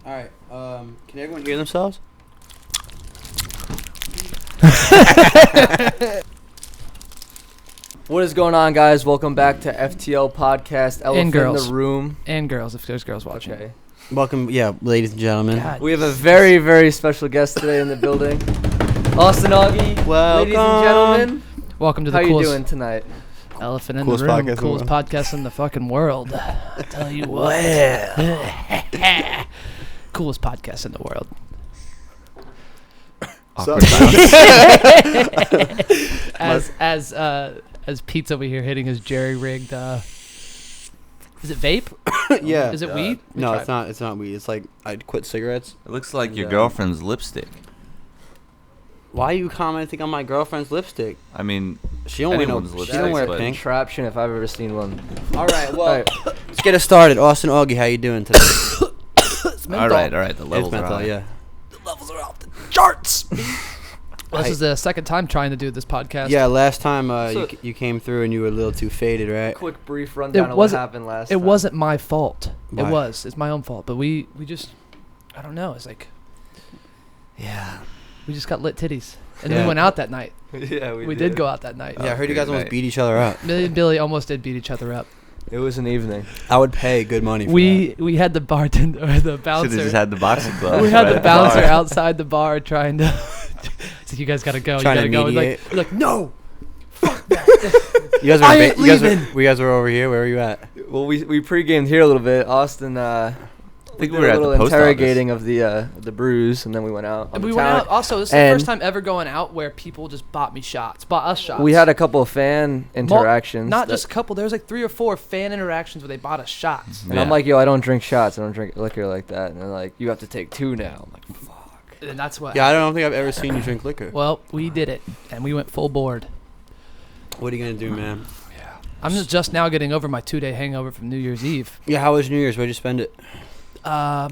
All right. Can everyone hear themselves? What is going on, guys? Welcome back to FTL Podcast. Elephant in the Room. And girls, if there's girls watching. Okay. Welcome, ladies and gentlemen. God. We have a very, very special guest today in the building. Austin Augie. Welcome. Ladies and gentlemen. Welcome to the How you coolest doing tonight? elephant in Coolest the room. podcast in the Coolest world. podcast in the fucking world. I tell you what. Coolest podcast in the world. As Pete's over here hitting his jerry-rigged, is it vape? Yeah. Is it weed? No, it's not. It's not weed. It's like I quit cigarettes. It looks like your girlfriend's lipstick. Why are you commenting on my girlfriend's lipstick? I mean, She don't wear no. anyone's She lipstick, don't wear but- pink. Contraption if I've ever seen one. All right. Well, Alright. let's get it started. Austin Augie, how you doing today? It's menthol. all right. The levels It's are menthol, high. yeah. The levels are off the charts. Well, this is the second time trying to do this podcast. Yeah. Last time So- you came through and you were a little too faded, right? Quick, brief rundown of what wasn't- happened last It time. wasn't my fault. Why? It's my own fault. But we just, I don't know. It's like, Yeah. we just got lit titties. And Yeah. then we went out that night. Yeah, We did go out that night. Yeah. I heard you good guys almost night. beat each other up. Millie and Billy almost did beat each other up. It was an evening. I would pay good money for We had the bartender or the Should have bouncer. just had the boxing gloves. We had right the at bouncer bar. outside the bar trying to. It's like, you guys gotta go. Trying you to gotta go. mediate. Like no. that. You guys were. I ain't leaving. You guys were over here. Where were you at? Well, we pre-gamed here a little bit. Austin, I think did we were a at the little post interrogating of the brews, and then we went out. And on we the went town. out. Also, this is the And- first time ever going out where people just bought us shots. We had a couple of fan interactions. Not that- just a couple. There was like 3 or 4 fan interactions where they bought us shots. And I'm Yeah. like, yo, I don't drink shots. I don't drink liquor like that. And they're like, you have to take 2 now. I'm like, fuck. And that's what. Yeah, I don't think I've ever seen you drink liquor. Well, we did it, and we went full board. What are you gonna do, man? I'm just now getting over my 2-day hangover from New Year's Eve. Yeah, how was New Year's? Where'd you spend it? Do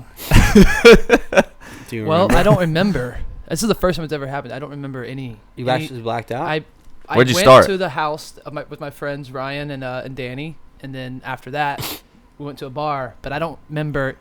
you Well, remember? I don't remember. This is the first time it's ever happened. I don't remember any. You any- actually blacked out. I Where'd you went start? to the house with my friends Ryan and Danny, and then after that, we went to a bar. But I don't remember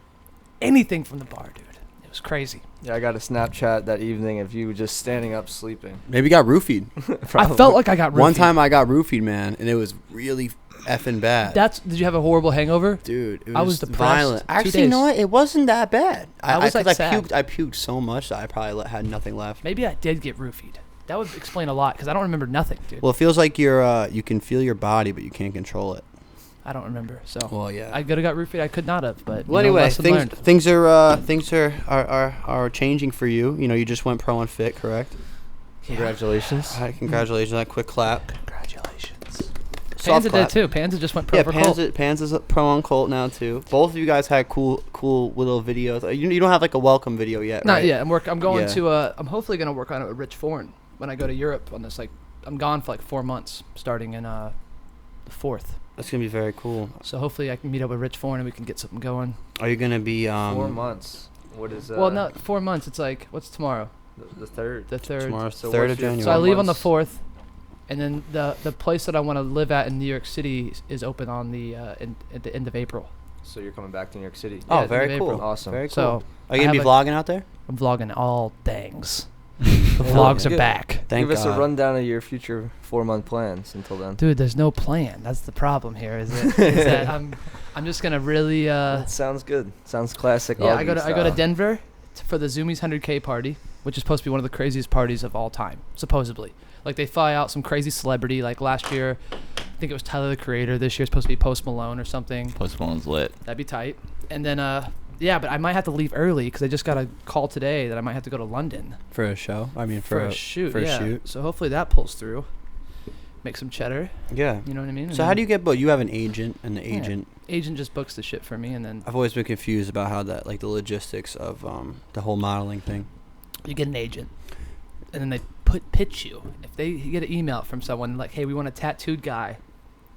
anything from the bar, dude. It was crazy. Yeah, I got a Snapchat that evening of you just standing up sleeping. Maybe got roofied. I felt like I got roofied. One time I got roofied, man, and it was really effing bad. Did you have a horrible hangover? Dude, it was, I was depressed. violent. 2 Actually, you know days. what? It wasn't that bad. I was, like, sad. I puked so much that I probably had nothing left. Maybe I did get roofied. That would explain a lot because I don't remember nothing, dude. Well, it feels like you can feel your body, but you can't control it. I don't remember. So Well, yeah. I could have got roofied. I could not have. But Well, you know, anyway, lesson learned. things are changing for you. You know, you just went pro and fit, correct? Congratulations. All right, congratulations on that quick clap. Congratulations. Soft Panza clap. did too. Panza just went pro Yeah, for Colt. Panza's a pro on Colt now too. Both of you guys had cool little videos. You don't have like a welcome video yet, Not right? yet. I'm going Yeah. to. I'm hopefully going to work on it with Rich Foreign when I go to Europe on this. Like, I'm gone for like 4 months, starting in the 4th. That's gonna be very cool. So hopefully I can meet up with Rich Foreign and we can get something going. Are you gonna be 4 months. What is well, not 4 months. It's like, what's tomorrow? the third? The 3rd. tomorrow's So 3rd what's of your- January? So I leave on the months. 4th, and then the place that I want to live at in New York City is open on the at the end of April. So you're coming back to New York City. Oh, Yeah, very in cool. April. Awesome. Very cool. So Are you gonna be have a- vlogging out there? I'm vlogging all things. The vlogs are Good. back. Thank Give us God. a rundown of your future 4-month plans until then. Dude, there's no plan. That's the problem here. Is that I'm just gonna really That sounds good. Sounds classic. yeah. Augie I go to style. Denver for the Zoomies 100K party, which is supposed to be one of the craziest parties of all time, supposedly. Like, they fly out some crazy celebrity. Like last year, I think it was Tyler the Creator. This year it's supposed to be Post Malone or something. Post Malone's lit. That'd be tight. And then yeah, but I might have to leave early because I just got a call today that I might have to go to London For a show? I mean, for a shoot. For yeah. a shoot. So hopefully that pulls through. Make some cheddar. Yeah. You know what I mean? And So how then do you get booked? You have an agent, and the Yeah. agent. agent just books the shit for me, and then I've always been confused about how that, like, the logistics of the whole modeling thing. you get an agent, and then they pitch you. If they get an email from someone like, "Hey, we want a tattooed guy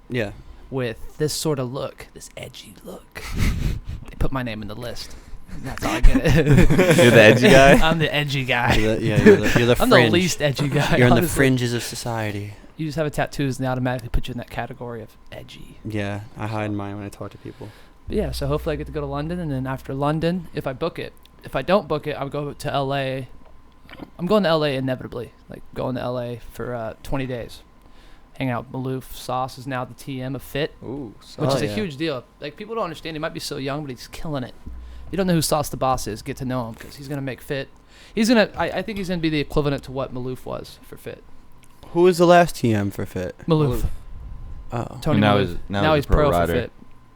Yeah. with this sort of look, this edgy look," they put my name in the list. And that's how I get it. You're the edgy guy? I'm the edgy guy. You're the I'm fringe. the least edgy guy. You're in the honestly. fringes of society. You just have a tattoos, and they automatically put you in that category of edgy. Yeah, I hide mine when I talk to people. But yeah, so hopefully I get to go to London, and then after London, if I book it, if I don't book it, I'll go to LA. I'm going to LA inevitably. Like going to LA for 20 days. Hanging out with Maloof. Sauce is now the TM of Fit, Ooh, which is a yeah. huge deal. Like people don't understand. He might be so young, but he's killing it. You don't know who Sauce the Boss is. Get to know him because he's gonna make Fit. He's gonna. I think he's gonna be the equivalent to what Maloof was for Fit. Who was the last TM for Fit? Maloof. Oh. Tony Now Maloof. he's- now now he's he's a pro pro rider. for Fit.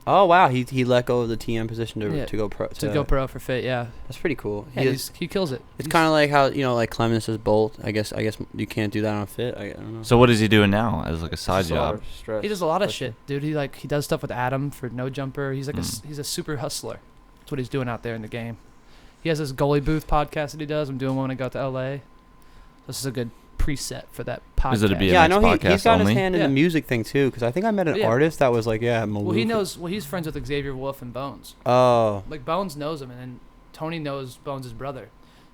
Oh wow, he let go of the TM position to Yeah, to go pro. To go pro for Fit, yeah. That's pretty cool. Yeah, he kills it. It's kind of like how like Clemens is Bolt. I guess you can't do that on Fit. I don't know. So what is he doing now as like a side Just a lot job? of stress, He does a lot of pressure. shit, dude. He does stuff with Adam for no jumper. He's like Mm. he's a super hustler. That's what he's doing out there in the game. He has this goalie booth podcast that he does. I'm doing one when I go to LA. This is a good preset for that podcast. Is it a BMX Yeah, I know he's podcast got only? his hand in Yeah. the music thing too. Because I think I met an Yeah. artist that was like, yeah, Well, he Maloof. knows. Well, he's friends with Xavier Wolf and Bones. Oh. Like Bones knows him, and then Tony knows Bones' brother.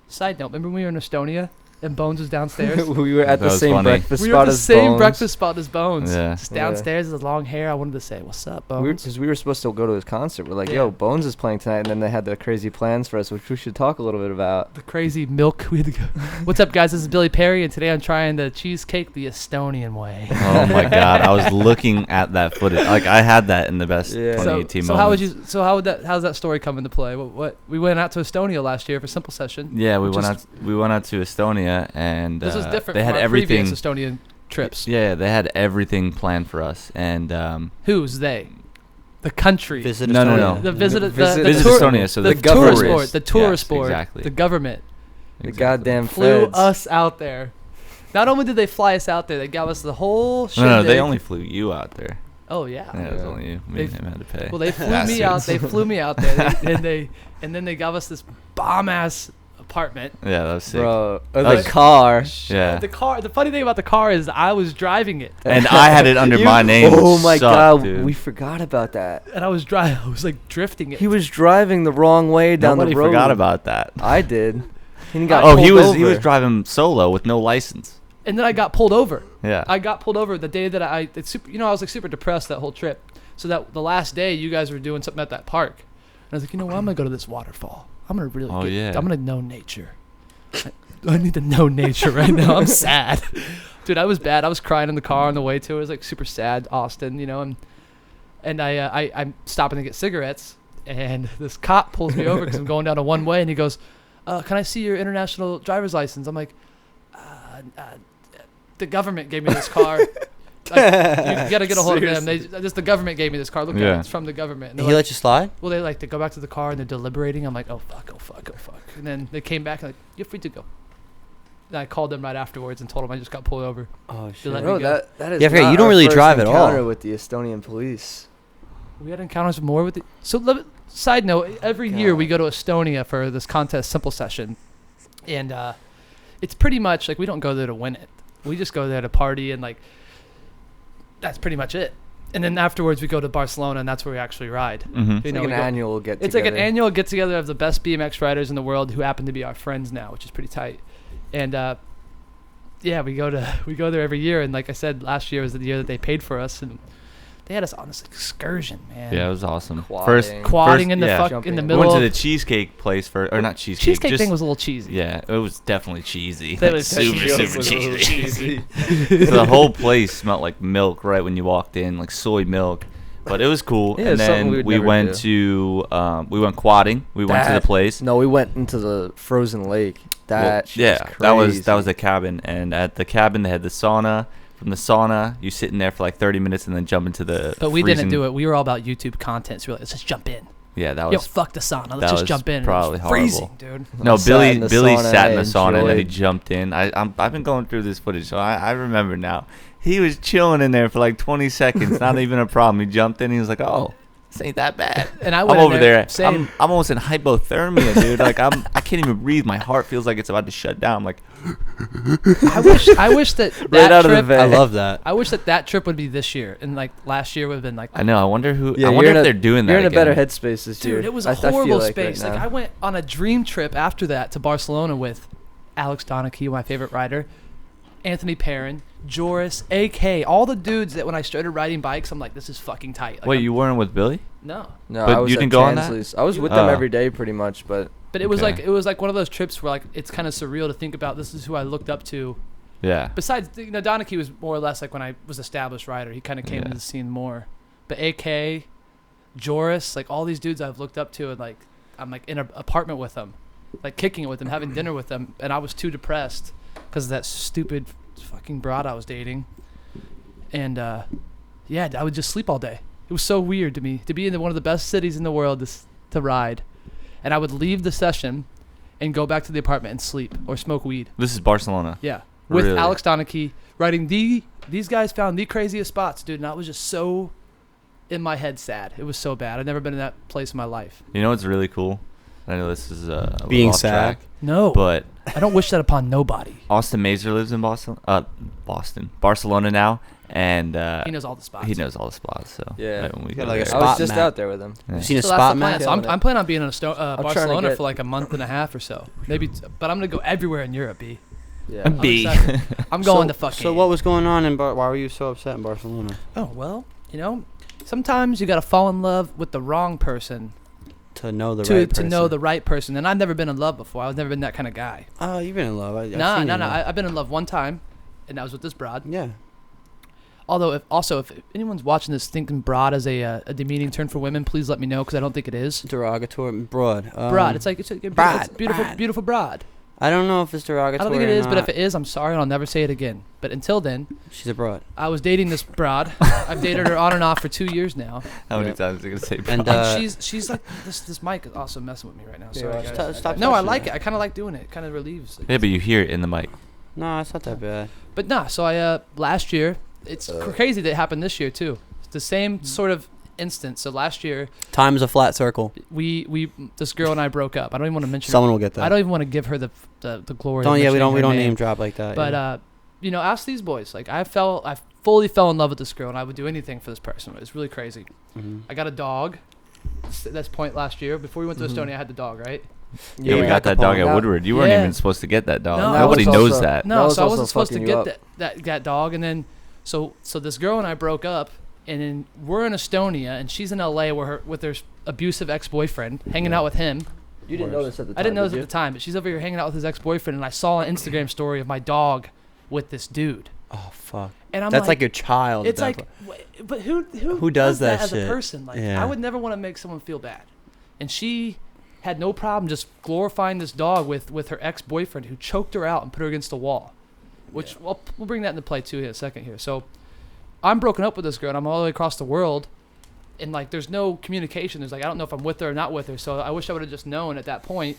Side note: remember when we were in Estonia and Bones was downstairs? We were at That the was same funny. breakfast We spot were at the as same Bones. breakfast spot as Bones. Yeah. Just downstairs with long hair. I wanted to say, "What's up, Bones?" Because we were supposed to go to his concert. We're like, Yeah. yo, Bones is playing tonight, and then they had the crazy plans for us, which we should talk a little bit about. The crazy milk. We had to go. What's up, guys? This is Billy Perry, and today I'm trying the cheesecake the Estonian way. Oh my god, I was looking at that footage. Like I had that in the best Yeah. 2018 so how would moments. you? So how's that story come into play? What we went out to Estonia last year for Simple Session. Yeah, we which went is- out. We went out to Estonia, and This is different they from had our everything. previous Estonian trips. Yeah, they had everything planned for us, and Who's they? The country. Visit No, no, Estonia. no. The visit. Visit- the Visit tour- Estonia, so the the tourist government. board. The tourist Yes, board. exactly. The government. The Exactly. goddamn Flew feds. us out there. Not only did they fly us out there, they got us the whole shit. No, they only flew you out there. Oh yeah. Yeah, it was Yeah. only you. Me They and him had to pay. Well, they flew me out. They flew me out there, and then they gave us this bomb ass apartment. Yeah, that was sick. Bro, That the was- car. Yeah. The car. The funny thing about the car is I was driving it, And I had it under You- my name. Oh which my sucked, god, dude. we forgot about that. and I was driving. I was like drifting it. He was driving the wrong way down Nobody the road. forgot about that. I did. He got Oh, he pulled was over. driving solo with no license. and then I got pulled over. Yeah. I got pulled over the day that I was like super depressed that whole trip. So that the last day you guys were doing something at that park, and I was like, you know what? I'm gonna go to this waterfall. I'm gonna really. Oh, yeah. I'm gonna know nature. I need to know nature right now. I'm sad, dude. I was bad. I was crying in the car on the way to it. I was like super sad, Austin. You know, and I'm stopping to get cigarettes, and this cop pulls me over because I'm going down a one way, and he goes, "Can I see your international driver's license?" I'm like, "The government gave me this car." Like, you gotta get a hold of them. Just the government gave me this car. Look at Yeah. it. It's from the government. And He they're like, let you slide? well, they like to go back to the car and they're deliberating. I'm like, oh fuck, oh fuck, oh fuck. And then they came back and like, you're free to go. And I called them right afterwards and told them I just got pulled over. Oh shit. let me Bro, go. that is Yeah, I forget, not you don't our really first drive at all. encounter with the Estonian police. We had encounters more with it. So, side note, every year we go to Estonia for this contest simple session. And it's pretty much like we don't go there to win it. We just go there to party and like, that's pretty much it. And then afterwards we go to Barcelona and that's where we actually ride. Mm-hmm. It's You know, like we an go- annual get It's like an annual get together of the best BMX riders in the world who happen to be our friends now, which is pretty tight. And yeah, we go there every year. And like I said, last year was the year that they paid for us, and they had us on this excursion, man. Yeah, it was awesome. Quadding. First, Quadding in the yeah. in the We We middle. went to of- the cheesecake place for, or not cheesecake. cheesecake just, thing was a little cheesy. Yeah, it was definitely cheesy. That Like, was super, cheesy. super cheesy. So the whole place smelled like milk right when you walked in, like soy milk. But it was cool. Yeah, and it's something then we would we never went do. to we went quadding. We went to the place. No, we went into the frozen lake. Well, That shit yeah, was that was crazy. the cabin, and at the cabin they had the sauna. From the sauna, you sit in there for like 30 minutes and then jump into the. But we freezing- didn't do it. We were all about YouTube content. So we were like, let's just jump in. Yeah, that Yo, was. fuck the sauna. Let's that just was jump in. probably It was freezing, horrible. dude. No, I sat in the Billy sauna, sat in I the sauna and then he enjoyed- jumped in. I've been going through this footage, so I remember now. He was chilling in there for like 20 seconds, not even a problem. He jumped in, he was like, "Oh, this ain't that bad." And I I'm went in over there. Same. I'm almost in hypothermia, dude. Like I can't even breathe. My heart feels like it's about to shut down. I'm like, I wish that Right out of the trip. van. I love that. I wish that trip would be this year, and like last year would have been like. I know. I wonder who. Yeah, I you're wonder in if a- they're doing that. You're in a better again. headspace this year. Dude, it was a I feel horrible like space. right Like now. I went on a dream trip after that to Barcelona with Alex Donahue, my favorite rider, Anthony Perrin, Joris, AK, all the dudes that when I started riding bikes, I'm like, this is fucking tight. Like, Wait, I'm- you weren't with Billy? No. No, But I was you at didn't go on that? Tansley's. I was with them Oh. every day pretty much, but But it was Okay. like one of those trips where like it's kind of surreal to think about. This is who I looked up to. Yeah. Besides, Donachie was more or less like when I was established rider. He kind of came Yeah. into the scene more. But AK, Joris, like all these dudes I've looked up to, and like I'm like in an apartment with them, like kicking it with them, having dinner with them, and I was too depressed because of that stupid fucking broad I was dating. And yeah, I would just sleep all day. It was so weird to me to be in one of the best cities in the world to ride, and I would leave the session and go back to the apartment and sleep or smoke weed. This is Barcelona. Yeah, with Really? Alex Donachie riding these guys found the craziest spots, dude, and I was just so in my head sad. It was so bad. I've never been in that place in my life. You know what's really cool? I know this is a little Being off sad. track, No, but I don't wish that upon nobody. Austin Mazer lives in Barcelona now, and He knows all the spots. he knows all the spots. So Yeah. right when we Got go like a there- I was spot just map. out there with him. Yeah. You seen a So that's spot the plan. map? So I'm planning on being in trying to Barcelona get- for like a month and a half or so, maybe. But I'm gonna go everywhere in Europe, B. Yeah. I'm B. excited. I'm going to fucking. So what was going on in why were you so upset in Barcelona? Oh well, sometimes you gotta fall in love with the wrong person To know the to right person. know the right person. And I've never been in love before. I've never been that kind of guy. Oh, you've been in love. I've No. seen you in love. I've been in love one time, and that was with this broad. Yeah. Although, if anyone's watching this thinking broad is a demeaning term for women, please let me know because I don't think it is. Derogatory. Broad. Broad. It's like it's a broad, beautiful, broad. beautiful broad. I don't know if it's I derogatory. don't think it or is, but not. if it is, I'm sorry, and I'll never say it again. But until then, She's a broad. I was dating this broad. I've dated her on and off for 2 years now. How many Yeah. times are you gonna say? And, bro? And she's like this mic is also messing with me right now. Sorry, Yeah, guys. stop No, I touching like it. it. I kind of like doing it. It kind of relieves. Yeah, but you hear it in the mic. No, it's not that bad. But nah, so I last year, it's crazy that it happened this year too. It's the same sort of instance. So last year, Time is a flat circle. we this girl and I broke up. I don't even want to mention. Someone will get that. I don't even want to give her the glory. Don't. of Yeah, we mentioning don't her name drop like that. But yeah. ask these boys. Like I fully fell in love with this girl, and I would do anything for this person. It was really crazy. Mhm. I got a dog. That's point last year. Before we went to Mhm. Estonia, I had the dog, right? Yeah, we Yeah, got that dog Capone. at Woodward. You weren't Yeah. even supposed to get that dog. No, Nobody that was knows also- that. That No, was so I also wasn't supposed to fucking you get up. that dog, and then so this girl and I broke up, and then we're in Estonia, and she's in LA with her abusive ex-boyfriend, hanging out with him. You didn't know this at the time. I didn't know this did at the time, but she's over here hanging out with his ex-boyfriend, and I saw an Instagram story of my dog with this dude, Oh fuck. and I'm That's like your child. at it's that like, point. but who does that as shit? a person? Like, Yeah. I would never want to make someone feel bad, and she had no problem just glorifying this dog with her ex-boyfriend who choked her out and put her against the wall, which we'll bring that into play too in a second here. So I'm broken up with this girl, and I'm all the way across the world, and like there's no communication. There's like I don't know if I'm with her or not with her. So I wish I would have just known at that point.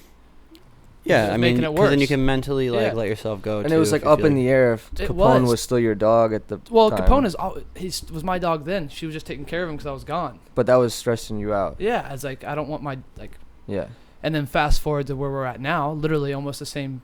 Yeah, Just I making mean, it 'cause then you worse. can mentally like Yeah. let yourself go. And too, it was if like you up feel in the air if It Capone was. was still your dog at the Well, time. Capone was my dog then. She was just taking care of him because I was gone. But that was stressing you out. Yeah, I was like I don't want my like. Yeah. And then fast forward to where we're at now, literally almost the same,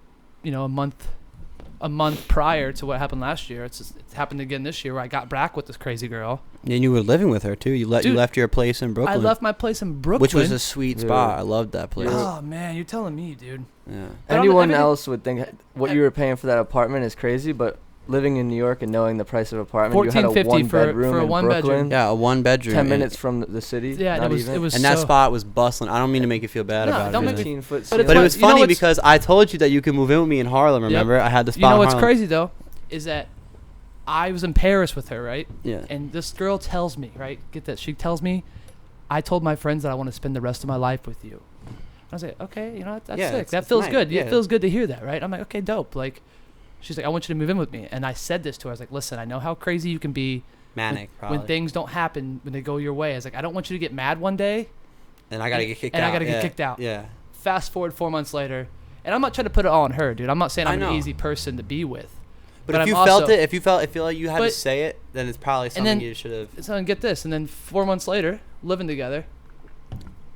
a month prior to what happened last year. It's happened again this year where I got back with this crazy girl. And you were living with her too. You Dude, left your place in Brooklyn. I left my place in Brooklyn. which was a sweet Dude. spot. I loved that place. Oh man, you're telling me, dude. Yeah. But Anyone everything- else would think what you were paying for that apartment is crazy, but living in New York and knowing the price of apartment, you had a $14.50 one for bedroom a in one bedroom. Brooklyn, Yeah, a one bedroom. 10 and- minutes from the city. Yeah, and not it was even. it was And that so, spot was bustling. I don't mean to make you feel bad No, about don't it. make me- 15-foot But it's But it what- was you know funny what's- because I told you that you could move in with me in Harlem. Yep. Remember? I had the spot. You know in what's Harlem. crazy though, is that I was in Paris with her, right? Yeah. And this girl tells me, right? Get this. She tells me, I told my friends that I want to spend the rest of my life with you. I was like, okay, that's Yeah, sick. it's- That it's feels nice. good. Yeah. It feels good to hear that, right? I'm like, okay, dope. Like, she's like, I want you to move in with me. And I said this to her. I was like, listen, I know how crazy you can be Manic, probably. when things don't happen, when they go your way. I was like, I don't want you to get mad one day. and I gotta get kicked and out. I gotta get yeah. kicked out. Yeah. Fast forward 4 months later, and I'm not trying to put it all on her, dude. I'm not saying I I'm an know. easy person to be with. But if I'm you felt also- it, if you feel like you had to But- say it, then it's probably something then- you should have. So get this, and then 4 months later, living together,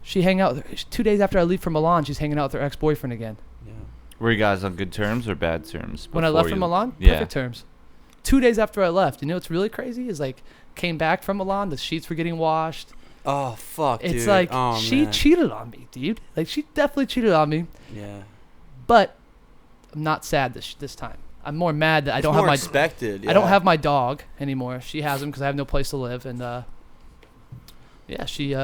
she hang out with her, 2 days after I leave from Milan, she's hanging out with her ex-boyfriend again. Yeah. Were you guys on good terms or bad terms? When I before left from you- Milan, Yeah. perfect terms. 2 days after I left, you know what's really crazy is like came back from Milan, the sheets were getting washed. Oh fuck, dude. It's like oh, she man. cheated on me, dude. Like she definitely cheated on me, Yeah. but I'm not sad this time. I'm more mad that I It's don't have more my expected. I don't yeah. have my dog anymore. She has him because I have no place to live, and yeah, she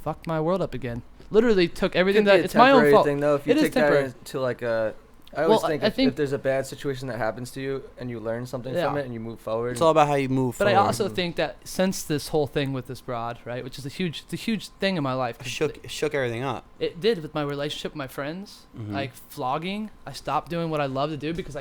fucked my world up again. literally took everything Could be that a it's my own temporary fault. thing, though. If you It is take that temporary. into like a, I always Well, think, I if, think- if there's a bad situation that happens to you and you learn something Yeah. from it and you move forward. It's all about how you move But I forward. also think that since this whole thing with this broad, right, which is it's a huge thing in my life. 'cause shook everything up. It did with my relationship with my friends, Mhm. like vlogging. I stopped doing what I love to do because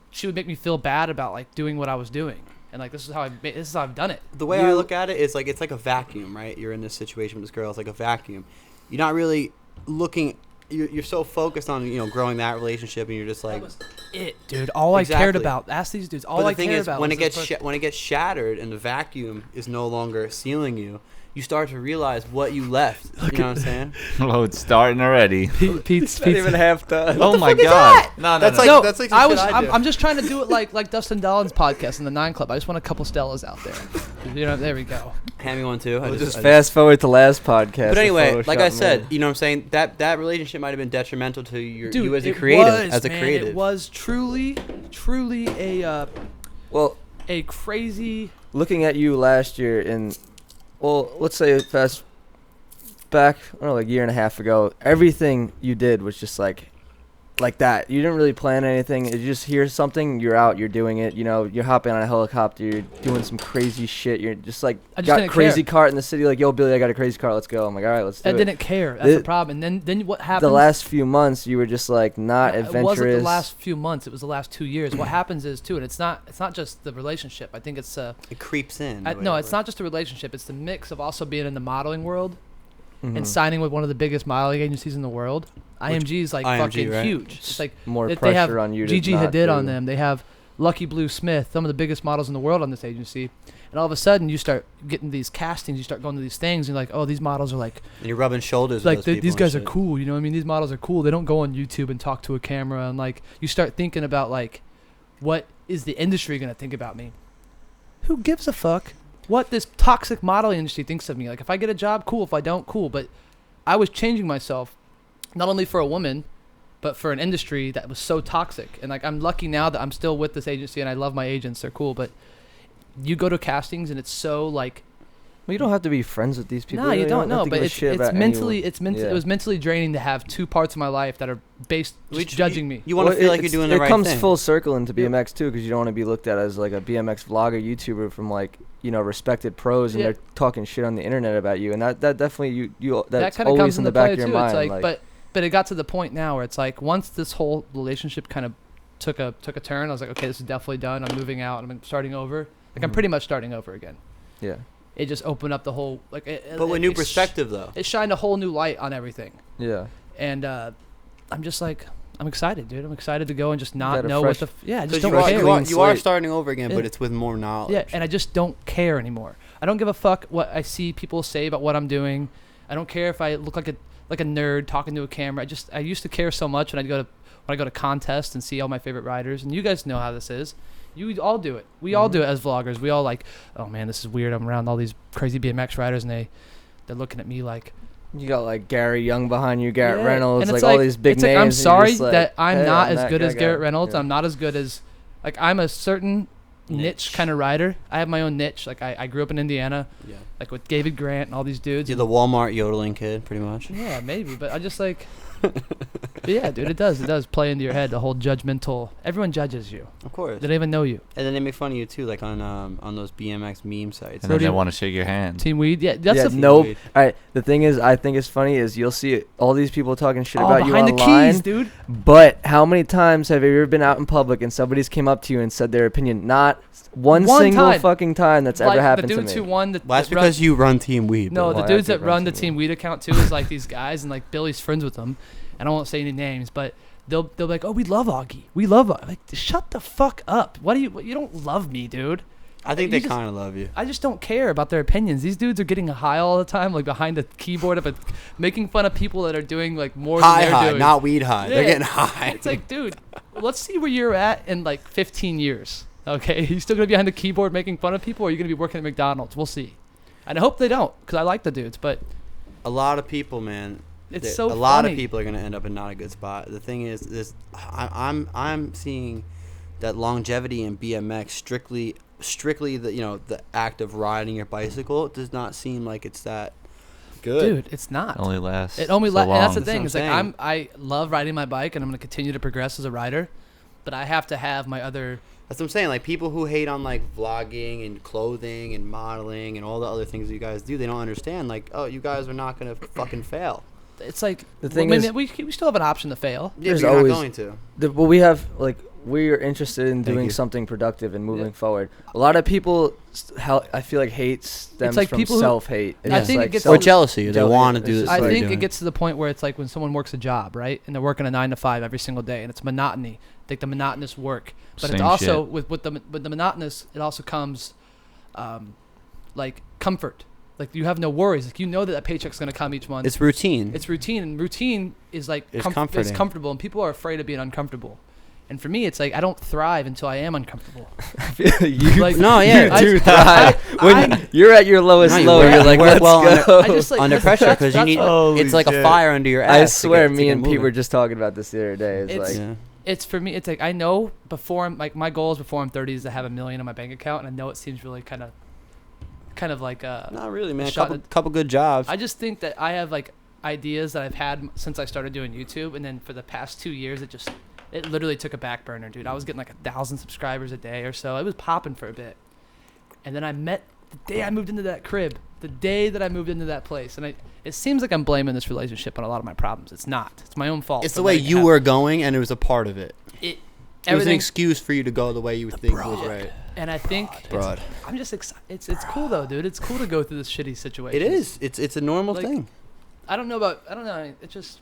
she would make me feel bad about like doing what I was doing, and like this is how I've done it. The way I look at it is like it's like a vacuum, right? You're in this situation with this girl. It's like a vacuum. You're not really looking. You're so focused on growing that relationship, and you're just like That was it, dude. All I cared Exactly. about. Ask these dudes. All But I the thing cared is, about when was it this gets when it gets shattered and the vacuum is no longer sealing you, you start to realize what you left. You know what I'm saying? Oh, it's starting already. Pete's not even half done. Oh my fuck is God! that? No, That's no. like- that's some I shit was. I do. I'm just trying to do it like Dustin Dollins' podcast in the 9 Club. I just want a couple Stellas out there. There we go. Hand me one too. We'll just fast forward to last podcast. But anyway, Photoshop like I me. said, you know what I'm saying? That relationship might have been detrimental to you as a it creative. was, man. It was truly well, a crazy. looking at you last year and, well, let's say fast back, I don't know, like a year and a half ago, everything you did was just like that. You didn't really plan anything. You just hear something, you're out, you're doing it. You're hopping on a helicopter, you're doing some crazy shit. You're just like, I just got didn't crazy care. cart in the city, like, yo, Billy, I got a crazy car, let's go. I'm like, all right, let's do I it. didn't care. That's the The- problem. And then what happened? The last few months, you were just like not It adventurous. wasn't the last few months. It was the last 2 years. What happens is too, and it's not just the relationship. I think it's It creeps in. no, it's not just a relationship. It's the mix of also being in the modeling world Mhm. and signing with one of the biggest modeling agencies in the world. IMG is like IMG, fucking right? huge. It's like More they have pressure on you to Gigi not Hadid do. on them. They have Lucky Blue Smith, some of the biggest models in the world on this agency. And all of a sudden, you start getting these castings. You start going to these things. And you're like, oh, these models are like And you're rubbing shoulders. like with those these people guys are and shit. cool. You know what I mean? These models are cool. They don't go on YouTube and talk to a camera. And like you start thinking about like, what is the industry gonna think about me? Who gives a fuck what this toxic modeling industry thinks of me? Like if I get a job, cool. If I don't, cool. But I was changing myself, not only for a woman, but for an industry that was so toxic. And like I'm lucky now that I'm still with this agency and I love my agents. They're cool. But you go to castings and it's so like. Well, you don't have to be friends with these people. No, you don't have know, to but give a it's shit about mentally anyone. it was mentally draining to have 2 parts of my life that are based just judging me. You want to Well, feel like you're it's- doing the right It comes thing. full circle into BMX too, because you don't want to be looked at as like a BMX vlogger, YouTuber from like respected pros, and Yeah. they're talking shit on the internet about you, and that definitely that's that kind of always comes in the into back play of your too. mind. It's like, but it got to the point now where it's like once this whole relationship kind of took a turn, I was like, okay, this is definitely done. I'm moving out. I'm starting over. Like I'm Mhm. pretty much starting over again. yeah, It just opened up the whole like. But with new perspective, though. It shined a whole new light on everything, yeah. and I'm just like. I'm excited, dude. I'm excited to go and just not Got a know fresh- what the. I just Because don't you are, care. you, are, Clean you are slate. starting over again, but Yeah. it's with more knowledge. Yeah, and I just don't care anymore. I don't give a fuck what I see people say about what I'm doing. I don't care if I look like a nerd talking to a camera. I used to care so much when I go to contests and see all my favorite riders. And you guys know how this is. You all do it. We all do it as vloggers. We all like, oh man, this is weird. I'm around all these crazy BMX riders and they're looking at me like. You got like Gary Young behind you, Garrett Yeah, Reynolds, and like it's all these big it's names. Like, I'm and you're sorry just like, that I'm hey, not I'm as that good as guy. Garrett Reynolds. Yeah. I'm not as good as like I'm a certain niche kind of rider. I have my own niche. Like I grew up in Indiana, Yeah. like with David Grant and all these dudes. You're the Walmart yodeling kid, pretty much. Yeah, maybe, but I just like. But yeah, dude, it does play into your head the whole judgmental. Everyone judges you. Of course. They don't even know you. And then they make fun of you too, like on those BMX meme sites. And then they Rodeo- want to shake your hand. Team Weed, yeah, that's Yeah, the nope. Weed. All right. The thing is, I think it's funny is you'll see all these people talking shit all about you behind the online. keys, dude. But how many times have you ever been out in public and somebody's came up to you and said their opinion? Not one single time. fucking time that's Like ever happened the to dudes me. who won the. Well, that's that run- because you run Team Weed. No, bro. the I dudes did that run run the Team Team Weed account too is like these guys, and like Billy's friends with them. I don't want to say any names, but they'll be like, "Oh, we love Augie. We love Augie." Like, shut the fuck up. You don't love me, dude. I think you they just- kind of love you. I just don't care about their opinions. These dudes are getting high all the time, like behind the keyboard, but making fun of people that are doing like more than they're High, doing. not weed high. They're Yeah. getting high. It's like, dude, let's see where you're at in like 15 years. Okay, you still gonna be behind the keyboard making fun of people, or are you gonna be working at McDonald's? We'll see. And I hope they don't, because I like the dudes, but A lot of people, man. it's so a lot of funny. people are gonna end up in not a good spot. The thing is, I'm seeing that longevity in BMX strictly the the act of riding your bicycle does not seem like it's that Good. Dude, it's not. It only lasts. It only so lasts. And that's the long. thing. That's It's what I'm like I love riding my bike, and I'm gonna continue to progress as a rider, but I have to have my other. That's what I'm saying. Like, people who hate on, like, vlogging and clothing and modeling and all the other things that you guys do, they don't understand. Like, oh, you guys are not going to fucking fail. It's like The thing I mean, is- we still have an option to fail. Yeah, There's but you're always- not going to. Well, we have like we're interested in Thank doing you. something productive and moving Yeah. forward. A lot of people, I feel like hate stems like from people who- self-hate. I It's think it like gets Or to- jealousy. They Jealousy. want to do It's this. just I like think doing it gets to the point where it's like when someone works a job, right, and they're working a 9 to 5 every single day, and it's monotony, like the monotonous work. But it's Same also shit. with the monotonous, it also comes, like comfort. Like you have no worries. Like you know that paycheck's gonna come each month. It's routine. It's routine, and routine is like It's it's comforting. comfortable, and people are afraid of being uncomfortable. And for me, it's like I don't thrive until I am uncomfortable. you, Like, No, yeah. you do I- thrive when I- you're at your lowest No, you low. work- You're like, you work let's well go. I just like Under that's- pressure, because you that's need. what- Holy It's like a shit. fire under your ass. I to swear, get- to me get and Pete moving. were just talking about this the other day. It's It's- like, Yeah. It's for me. It's like I know before I'm like my goal is before I'm 30 is to have $1 million in my bank account, and I know it seems really kind of like Not really, man. shot Couple good jobs. I just think that I have like ideas that I've had since I started doing YouTube, and then for the past 2 years, it literally took a back burner, dude. I was getting like 1,000 subscribers a day or so. It was popping for a bit, and then I met the day I moved into that crib, the day that I moved into that place, and it seems like I'm blaming this relationship on a lot of my problems. It's not. It's my own fault. It's for the way letting it you happen. were going, and it was a part of it. It It was an everything, excuse for you to go the way you think was right. and I think Broad. I'm just excited. It's cool though, dude. It's cool to go through this shitty situation. It is. It's a normal Like, thing. I don't know. It's just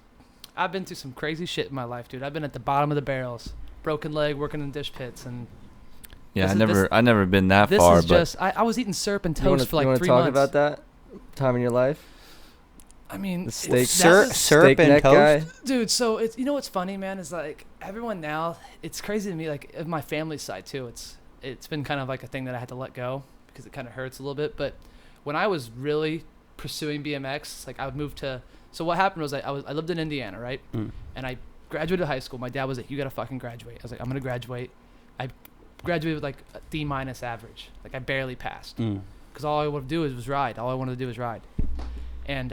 I've been through some crazy shit in my life, dude. I've been at the bottom of the barrels, broken leg, working in dish pits, and Yeah, this I never been that this far, is but just I was eating syrup and you want toast to for like 3 talk months. about that time in your life? I mean, The it's- steak- Syrup, that's- syrup Steak and neck toast. guy? dude. So it's what's funny, man, is like everyone now. It's crazy to me, like of my family side too. It's been kind of like a thing that I had to let go because it kind of hurts a little bit. But when I was really pursuing BMX, like I would move to. So what happened was I lived in Indiana, right? Mm. And I graduated high school. My dad was like, "You gotta fucking graduate." I was like, "I'm gonna graduate." I graduated with like a D- average. Like I barely passed Mm. because all I wanted to do was ride. All I wanted to do was ride. And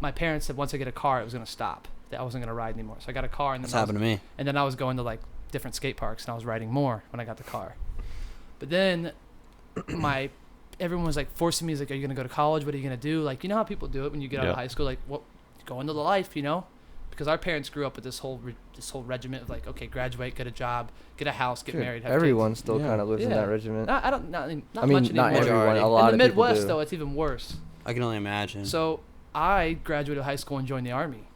my parents said once I get a car, it was gonna stop. That I wasn't gonna ride anymore. So I got a car, and That's then happened to me. and then I was going to like different skate parks, and I was riding more when I got the car. But then everyone was like forcing me. He's like, "Are you gonna go to college? What are you gonna do?" Like, you know how people do it when you get out Yeah. of high school. Like, what? Go into the life, you know? Because our parents grew up with this whole regiment of like, okay, graduate, get a job, get a house, get Dude, married, have everyone kids. still Yeah. kind of lives in Yeah. that regiment. I don't not I mean, much not anymore. everyone. A In lot In of the people Midwest, do. though, it's even worse. I can only imagine. So I graduated high school and joined the Army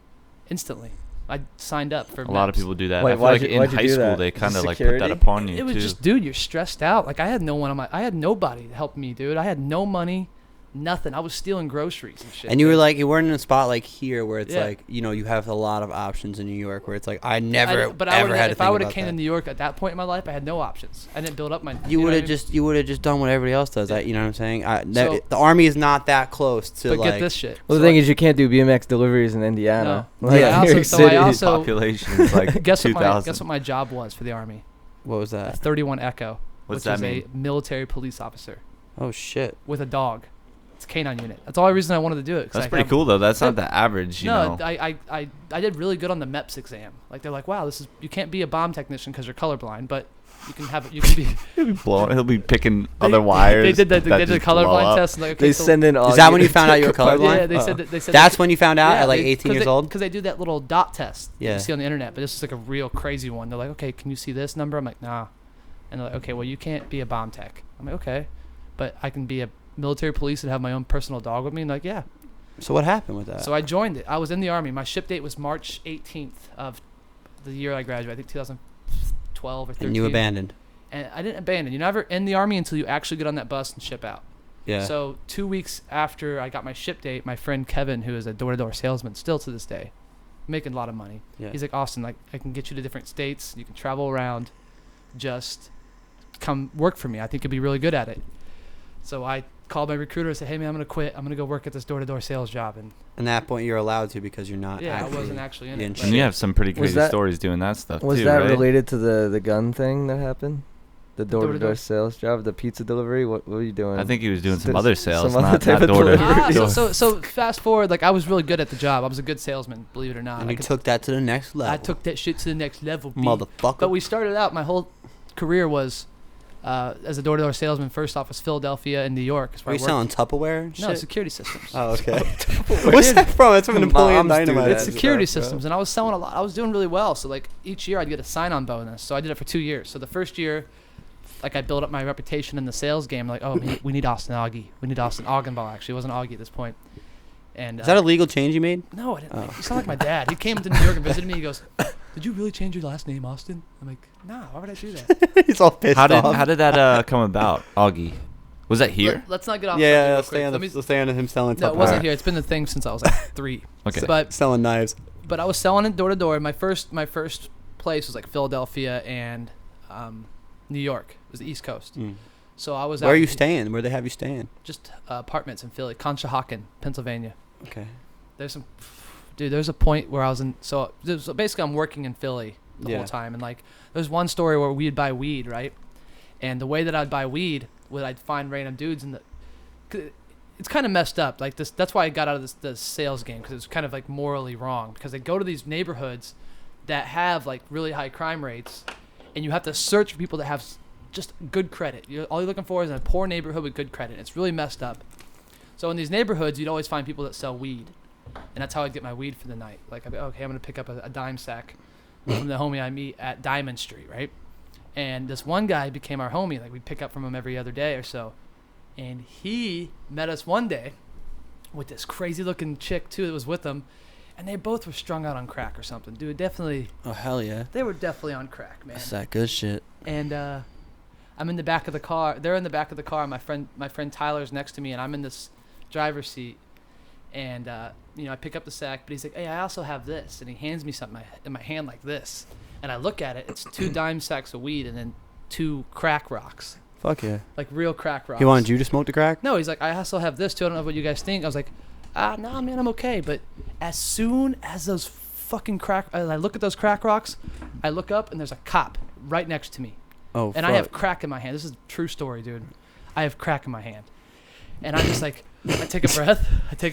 instantly. I signed up for a lot of MEPS. people do that. Wait, I feel why'd like you- why'd in you high do school that? they Just kind of like put that security? upon you It was too. just, dude, you're stressed out. Like I had no one I had nobody to help me, dude. I had no money, nothing. I was stealing groceries and shit. And you were dude. like, you weren't in a spot like here where it's Yeah. like, you know, you have a lot of options in New York where it's like, I never but ever I had to if think I would have about came that. to New York at that point in my life, I had no options. I didn't build up my. You know would what I have mean? you would have just done what everybody else does. You know what I'm saying? So- The Army is not that close to But like. get this shit. Well, the So thing is, you can't do BMX deliveries in Indiana. No. Like, Yeah, I New York also- so I City. also- Population is like guess 2,000. what my job was for the Army? What was A that? 31 Echo, What's which that is mean? a military police officer Oh shit! with a dog. It's a canine unit. That's the only reason I wanted to do it. 'Cause That's I pretty have- cool though. That's Yeah. not the average, you No, know. I did really good on the MEPS exam. Like they're like, wow, you can't be a bomb technician because you're colorblind, but you can be. He'll be picking other wires. They did that the just blow colorblind up. test. And like, okay, They so send in Augie. Is that when you found out you were colorblind? Yeah, they said That's when you found out yeah, at like 18 years old. because they do that little dot test that Yeah. you see on the internet. But this is like a real crazy one. They're like, okay, can you see this number? I'm like, nah. And they're like, okay, well, you can't be a bomb tech. I'm like, okay, but I can be a military police and have my own personal dog with me. And like, yeah. So what happened with that? So I joined it. I was in the Army. My ship date was March 18th of the year I graduated. I think 2012 or 13. and you abandoned. And I didn't abandon. You're never in the Army until you actually get on that bus and ship out. Yeah. So 2 weeks after I got my ship date, my friend Kevin, who is a door-to-door salesman still to this day, making a lot of money. Yeah. He's like, Austin, like I can get you to different states. You can travel around. Just come work for me. I think you'll be really good at it. So I called my recruiter and said, hey man, I'm gonna quit. I'm gonna go work at this door-to-door sales job. And And at that point, you're allowed to because you're not. yeah, I actually wasn't actually in in it. shit. And you have some pretty Was crazy that- stories doing that stuff Was too, that right? related to the gun thing that happened? The door-to-door door-to-door. sales job, the pizza delivery. What were you doing? I think he was doing some Th- other sales, some other not, type not of door to delivery. door. So fast forward, like I was really good at the job. I was a good salesman, believe it or not. And I you could- took that to the next level. I took that shit to the next level, B. Motherfucker. But we started out. My whole career was as a door-to-door salesman. First off, was Philadelphia and New York. Is Were where you I worked. selling Tupperware and No, shit? security systems. Oh, okay. What's that from? That's from Napoleon Moms do Dynamite. that. It's security stuff, bro. systems, and I was selling a lot. I was doing really well. So like each year I'd get a sign-on bonus. So I did it for 2 years. So the first year, like I built up my reputation in the sales game. Like, oh, we need Austin Augie. We need Austin Augenball. Actually, it wasn't Augie at this point. And Is that a legal change you made? no, I didn't. Oh. You sound like my dad. He came to New York and visited me. He goes, "Did you really change your last name, Austin?" I'm like, "Nah. Why would I do that?" He's all pissed How off. did that come about, Augie? Was that here? Let's not get off. Yeah, subject let's real stay on quick. let's stay on him selling No, Tupperware. it wasn't here. It's been the thing since I was like 3. Okay. But Selling knives. I was selling it door to door. My first place was like Philadelphia and New York. It was the East Coast. Mm. So I was Where out are you staying? Where they have you staying? just apartments in Philly, Conshohocken, Pennsylvania. Okay. There's a point where I was in. So basically, I'm working in Philly the Yeah. whole time, and like there's one story where we'd buy weed, right? And the way that I'd buy weed was I'd find random dudes in the. 'Cause it's kind of messed up, like this. That's why I got out of this sales game, because it's kind of like morally wrong. Because they go to these neighborhoods that have like really high crime rates, and you have to search for people that have just good credit. All you're looking for is a poor neighborhood with good credit. It's really messed up. So in these neighborhoods, you'd always find people that sell weed, and that's how I'd get my weed for the night. Like, I'd be, okay, I'm gonna pick up a dime sack from the homie I meet at Diamond Street, right? And this one guy became our homie. Like, we'd pick up from him every other day or so. And he met us one day with this crazy looking chick too that was with him, and they both were strung out on crack or something. Dude, definitely, Oh hell yeah. they were definitely on crack, man. That's that good shit. And I'm in the back of the car. They're in the back of the car. My friend Tyler's next to me, and I'm in this driver's seat. And I pick up the sack, but he's like, "Hey, I also have this," and he hands me something in my hand like this, and I look at it. It's 2 dime sacks of weed and then 2 crack rocks, Fuck yeah. like real crack rocks. He wanted you to smoke the crack? No, he's like, "I also have this too. I don't know what you guys think." I was like, "No, man, I'm okay." But as soon as those fucking as I look at those crack rocks, I look up and there's a cop right next to me. Oh, And I have crack in my hand. This is a true story, dude. I have crack in my hand. And I'm just like, I take a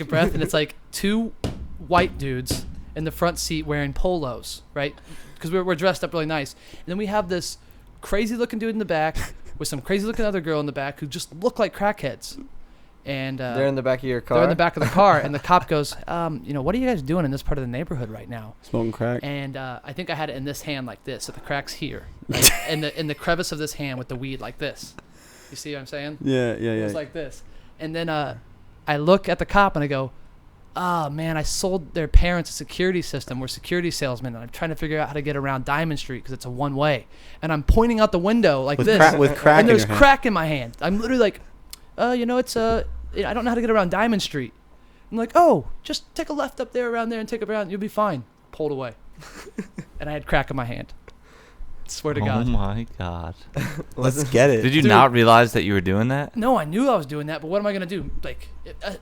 breath, and it's like 2 white dudes in the front seat wearing polos, right? Because we're dressed up really nice. And then we have this crazy looking dude in the back with some crazy looking other girl in the back who just look like crackheads. And They're in the back of your car. they're in the back of the car. And the cop goes, what are you guys doing in this part of the neighborhood right now? Smoking crack. And I think I had it in this hand like this, so the crack's here, right? in the crevice of this hand with the weed like this. You see what I'm saying? Yeah. It was like this. And then I look at the cop and I go, "Oh man, I sold their parents a security system. We're security salesmen, and I'm trying to figure out how to get around Diamond Street because it's a one-way." And I'm pointing out the window like with this, with crack and in there's your hand. crack in my hand. I'm literally like, it's I don't know how to get around Diamond Street. I'm like, "Oh, just take a left up there, around there, and take it around. You'll be fine." Pulled away, and I had crack in my hand. Swear to Oh God. my God. Let's get it. Did you Dude. not realize that you were doing that? No, I knew I was doing that, but what am I gonna do? Like,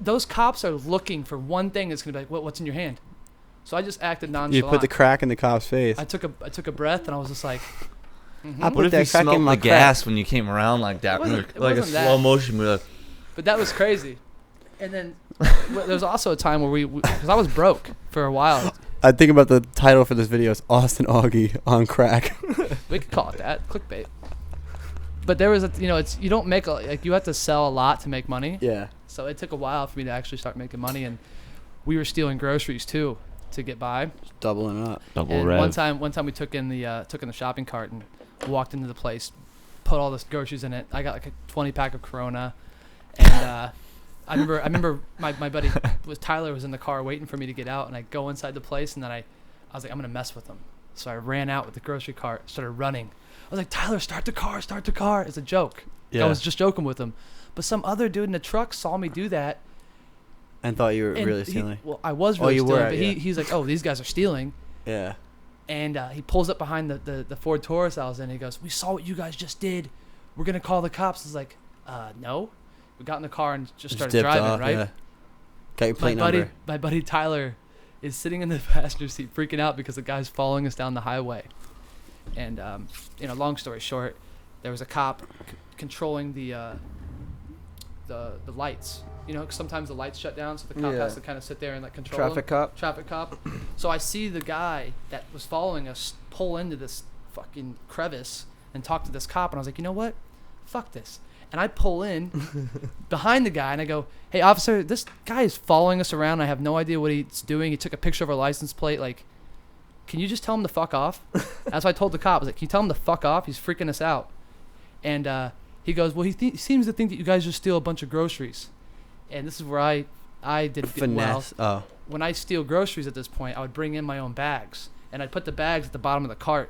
those cops are looking for one thing that's gonna be like, "What's in your hand?" So I just acted You nonchalant. put the crack in the cop's face. I took a breath, and I was just like, I What put if that you crack in smelled my the crack. gas when you came around like that? It wasn't like a that. slow motion. We're like, But that was crazy. And then there was also a time where because I was broke for a while. I think about the title for this video is Austin Augie on crack. We could call it that, clickbait. But there was you don't make you have to sell a lot to make money. Yeah. So it took a while for me to actually start making money, and we were stealing groceries too to get by. Doubling up. double And rev. one time we took in the shopping cart and walked into the place, put all the groceries in it. I got like a 20 pack of Corona, and I remember my buddy Tyler was in the car waiting for me to get out, and I go inside the place, and then I was like, I'm gonna mess with him. So I ran out with the grocery cart, started running. I was like, "Tyler, start the car." It's a joke. Yeah. I was just joking with him, but some other dude in the truck saw me do that. And thought you were And really stealing. Well, I was Oh, really you stealing, were, but yeah. he's like, "Oh, these guys are stealing." Yeah. And he pulls up behind the Ford Taurus I was in. He goes, "We saw what you guys just did. We're going to call the cops." I was like, no. We got in the car and just started dipped driving, off, right? Yeah. Got your plate number. My buddy Tyler is sitting in the passenger seat freaking out because the guy's following us down the highway. And, long story short, there was a cop controlling the lights. You know, 'cause sometimes the lights shut down, so the cop has to kind of sit there and like control Traffic cop. Traffic cop. So I see the guy that was following us pull into this fucking crevice and talk to this cop, and I was like, you know what? Fuck this. And I pull in behind the guy, and I go, hey, officer, this guy is following us around. I have no idea what he's doing. He took a picture of our license plate. Like, can you just tell him to fuck off? That's what I told the cop. I was like, can you tell him to fuck off? He's freaking us out. And he goes, well, he seems to think that you guys just steal a bunch of groceries. And this is where I did Finesse. well. When I steal groceries at this point, I would bring in my own bags. And I'd put the bags at the bottom of the cart.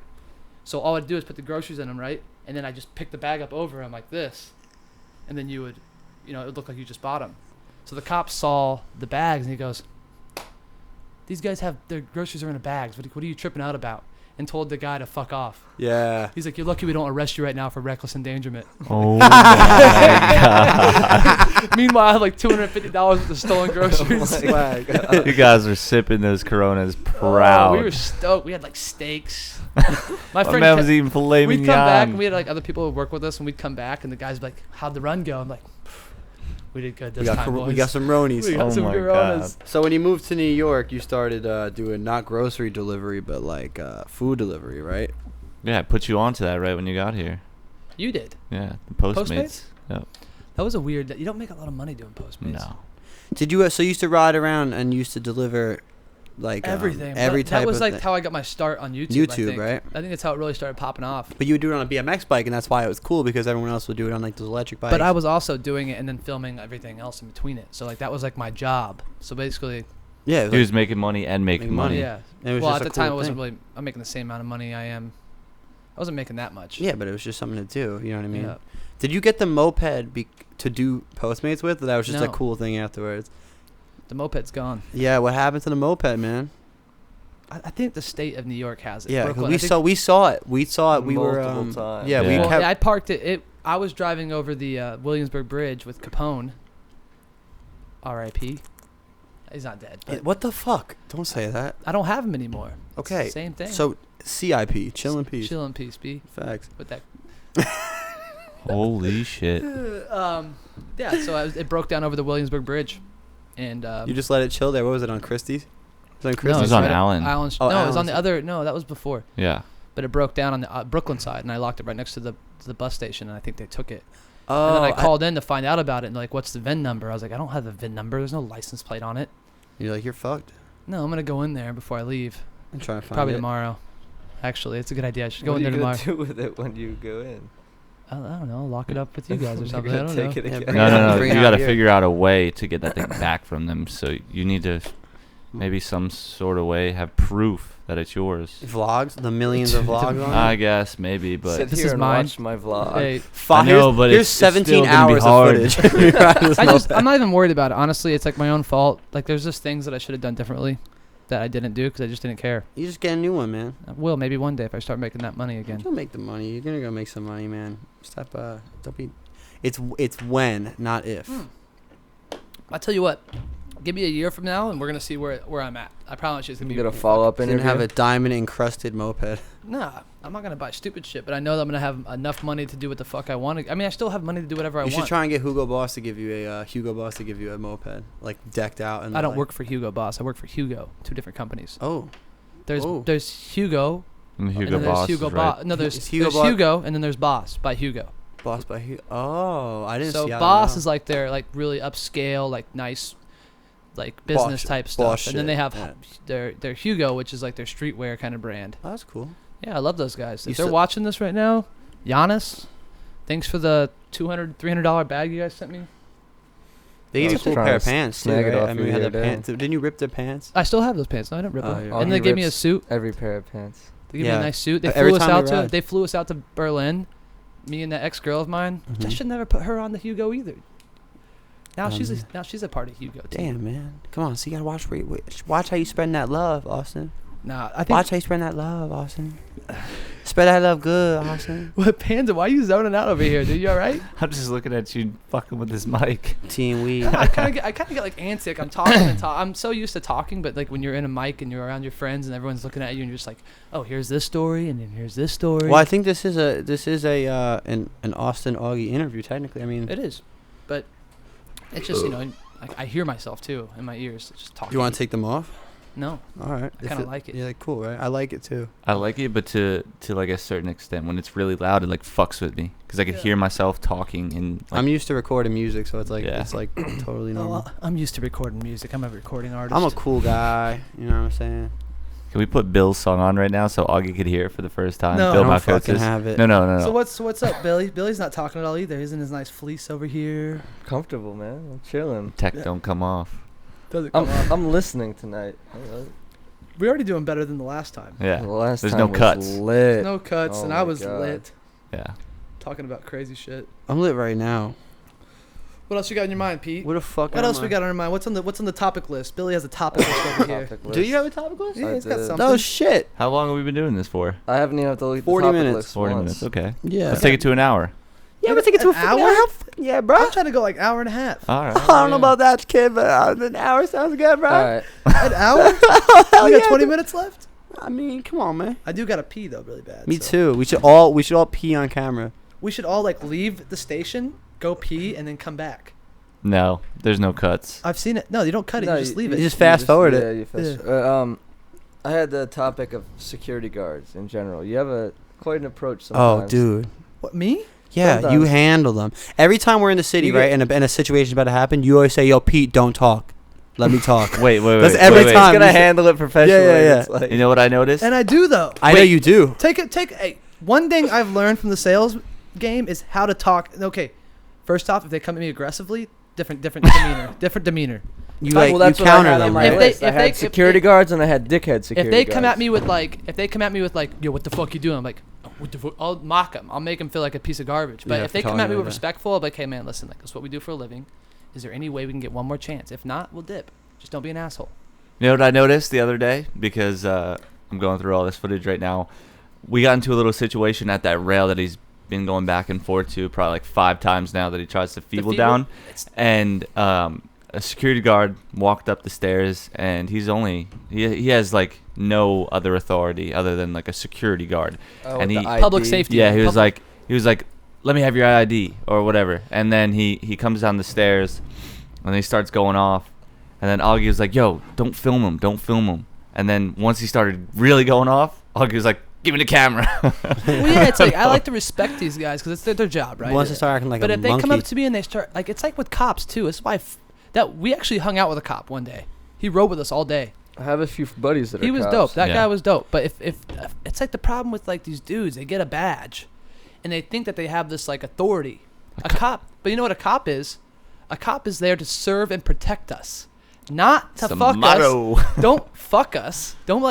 So all I'd do is put the groceries in them, right? And then I just pick the bag up over him like this. And then you would, it would look like you just bought them. So the cop saw the bags, and he goes, these guys have their groceries are in the bags. What are you tripping out about? And told the guy to fuck off. Yeah. He's like, you're lucky we don't arrest you right now for reckless endangerment. Oh my God. Meanwhile, I have like $250 worth of stolen groceries. You guys were sipping those Coronas proud. Oh, we were stoked. We had like steaks. My man was eating filet mignon. We'd come back, and we had like other people who work with us, and we'd come back, and the guys would be like, how'd the run go? I'm like, we did good this time, boys. We got some Ronies. We got some my Coronas. God. So when you moved to New York, you started doing not grocery delivery, but like food delivery, right? Yeah, I put you onto that right when you got here. You did. Yeah, the Postmates. Postmates? Yep. That was a weird. You don't make a lot of money doing Postmates. No. Did you? So you used to ride around and used to deliver, like Everything. every type that was of like thing. how I got my start on YouTube. I think. Right? I think that's how it really started popping off. But you would do it on a BMX bike, and that's why it was cool because everyone else would do it on like those electric bikes. But I was also doing it and then filming everything else in between it. So like that was like my job. So basically, yeah, it He was was making money and making Making money. yeah. It was Well, just at a the time, cool it wasn't thing. really. I'm making the same amount of money I wasn't making that much. Yeah, but it was just something to do. You know what I mean? Yeah. Did you get the moped to do Postmates with? Or that was just a No. cool thing afterwards. The moped's gone. Yeah, what happened to the moped, man? I think the state of New York has it. Yeah, 'cause Brooklyn, we I think- saw it. We saw it. We were Multiple times. Yeah, we Yeah. Well, kept. yeah, I parked it. I was driving over the Williamsburg Bridge with Capone. R.I.P. He's not dead. But What the fuck? Don't say that. I don't have him anymore. It's Okay. the same thing. So CIP, chill in peace. Chill in peace, B. Facts. With that. Holy shit. Yeah. So it broke down over the Williamsburg Bridge, and You just let it chill there. What was it on Christie's? It was on no, Christie's. it was on right up Allen. Allen's. Oh, no, it was on Allen's. the other. No, that was before. Yeah. But it broke down on the Brooklyn side, and I locked it right next to the bus station, and I think they took it. Oh, And then I called in to find out about it, and like, what's the VIN number? I was like, I don't have the VIN number. There's no license plate on it. You're like, you're fucked. No, I'm gonna go in there before I leave. I'm trying to find Probably it. tomorrow. Actually, it's a good idea. I should go What in are there you gonna tomorrow. do with it when you go in? I don't know. Lock it up with you guys or You're something. I gonna don't take know. it Yeah, again. bring No, it no, out- no. bring You it got out to here. figure out a way to get that thing back from them. So you need to maybe some sort of way have proof that it's yours. Vlogs, the millions of vlogs on I it. guess maybe, but Sit This here is and mine. watch my vlog. Hey, I know, but here's it's 17 still gonna be hours hard. of footage. I'm not even worried about it. Honestly, it's like my own fault. Like there's just things that I should have done differently that I didn't do because I just didn't care. You just get a new one, man. I will maybe one day if I start making that money again. You'll make the money. You're gonna go make some money, man. Stop. Don't be. It's when, not if. I'll tell you what. Give me a year from now, and we're gonna see where I'm at. I promise you it's You gonna be. get a follow up Didn't interview. have a diamond encrusted moped. Nah, I'm not gonna buy stupid shit, but I know that I'm gonna have enough money to do what the fuck I want. I mean, I still have money to do whatever I You want. should try and get Hugo Boss to give you a moped, like decked out. And I don't like, work for Hugo Boss. I work for Hugo, two different companies. Oh, There's Hugo, And and Hugo then there's Boss Hugo is right. Boss. No, there's Is Hugo there's Boss- Hugo, and then there's Boss by Hugo. Boss by Hugo. Oh, I didn't So see. I don't Boss know. is like their like really upscale, like nice, like business Boss- type stuff, Boss and then they shit, have yeah. their Hugo, which is like their streetwear kind of brand. Oh, that's cool. Yeah, I love those guys. You If they're still- watching this right now, Giannis, thanks for the $200-$300 bag you guys sent me. They gave you a Just cool trying pair to of pants too, snag it right? off I mean, you we had the the other day. pants. Didn't you rip their pants? I still have those pants. No, I didn't rip Oh, them. yeah. Oh, And he they gave me a rips suit. Every pair of pants. They gave me Yeah. a nice suit. They Every flew us time out we to ride. they flew us out to Berlin. Me and that ex-girl of mine. I Mhm. should never put her on the Hugo either. Now Oh, she's man. now she's a part of Hugo. Too. Damn, man. Come on, so you gotta watch how you spread that love, Austin. Nah, I think Watch how you spread that love, Austin. Spread that love good, Austin. What, Panda? Why are you zoning out over here, dude? You all right? I'm just looking at you fucking with this mic. Team weed. I kind of get like antsy. Like, I'm talking and I'm so used to talking, but like when you're in a mic and you're around your friends and everyone's looking at you and you're just like, oh, here's this story and then here's this story. Well, I think this is an Austin Augie interview. Technically, I mean, It is, but it's just I hear myself too in my ears. It's just talking. you want to take them off? No, All right. I kind of like it. Yeah, cool, right? I like it too. I like it, but to like a certain extent, when it's really loud, it like fucks with me because I can hear myself talking and. Like, I'm used to recording music, so it's like Yeah. totally normal. I'm used to recording music. I'm a recording artist. I'm a cool guy. You know what I'm saying? Can we put Bill's song on right now so Augie could hear it for the first time? No. Bill I don't Malcotes fucking is- have it. No. So what's up, Billy? Billy's not talking at all either. He's in his nice fleece over here. Comfortable, man. I'm chilling. Tech don't come off. Doesn't come I'm listening tonight. We're already doing better than the last time. Yeah. The last There's time no was cuts. Lit. No cuts, Oh and my I was God. lit, Yeah. talking about crazy shit. I'm lit right now. What else you got in your mind, Pete? What the fuck? What else we got on our mind? What's on the topic list? Billy has a topic list over here. Topic Do list. you have a topic list? Yeah, I he's got did. something. Oh shit. How long have we been doing this for? I haven't even have to look at 40 the topic minutes. list 40 once. minutes. Okay. Yeah. Let's take it to an hour. Yeah, we're taking it to An a fucking hour? hour. Yeah, bro. I'm trying to go like hour and a half. All right. I don't know about that, kid, but an hour sounds good, bro. All right. An hour? Hell We got yeah, 20 dude. minutes left. I mean, come on, man. I do gotta pee though, really bad. Me so. too. We should all pee on camera. We should all like leave the station, go pee, and then come back. No, there's no cuts. I've seen it. No, you don't cut it. No, you just leave you it. just fast forward it. Yeah, you fast. I had the topic of security guards in general. You have quite an approach sometimes. Oh, dude. What, me? Yeah, you Sometimes. handle them. Every time we're in the city, You get- right, and a situation's about to happen, you always say, "Yo, Pete, don't talk. Let me talk." Wait. That's every wait. time. He's gonna you say- handle it professionally. yeah. It's like, You know what I noticed? And I do though. I know you do. Hey, one thing I've learned from the sales game is how to talk. Okay, first off, if they come at me aggressively, different demeanor, different demeanor. You well, like that's you what counter I had them, on my right? If they- list. I had security guards and I had dickhead security If they guards. come at me with like, yo, what the fuck you doing? I'm like, oh, what the fuck? I'll mock them. I'll make them feel like a piece of garbage. But Yeah, if they for come at telling me you with that. respectful, I'm like, hey man, listen, like that's what we do for a living. Is there any way we can get one more chance? If not, we'll dip. Just don't be an asshole. You know what I noticed the other day? Because I'm going through all this footage right now. We got into a little situation at that rail that he's been going back and forth to probably like 5 times now that he tries to feeble down. And a security guard walked up the stairs, and he has like no other authority other than like a security guard. Oh, and with he the Public ID. safety. Yeah, he was like, let me have your ID or whatever. And then he comes down the stairs, and he starts going off. And then Augie was like, yo, don't film him. And then once he started really going off, Augie was like, give me the camera. Well, yeah, it's like I like to respect these guys because it's their job, right? Once they start acting like But a if they monkey, come up to me and they start like, it's like with cops too. It's why that we actually hung out with a cop one day. He rode with us all day. I have a few buddies that are He was cops. dope. That Yeah. guy was dope. But if it's like the problem with like these dudes, they get a badge, and they think that they have this like authority. A cop, but you know what a cop is? A cop is there to serve and protect us, not to It's the fuck motto. us. Don't fuck us. Don't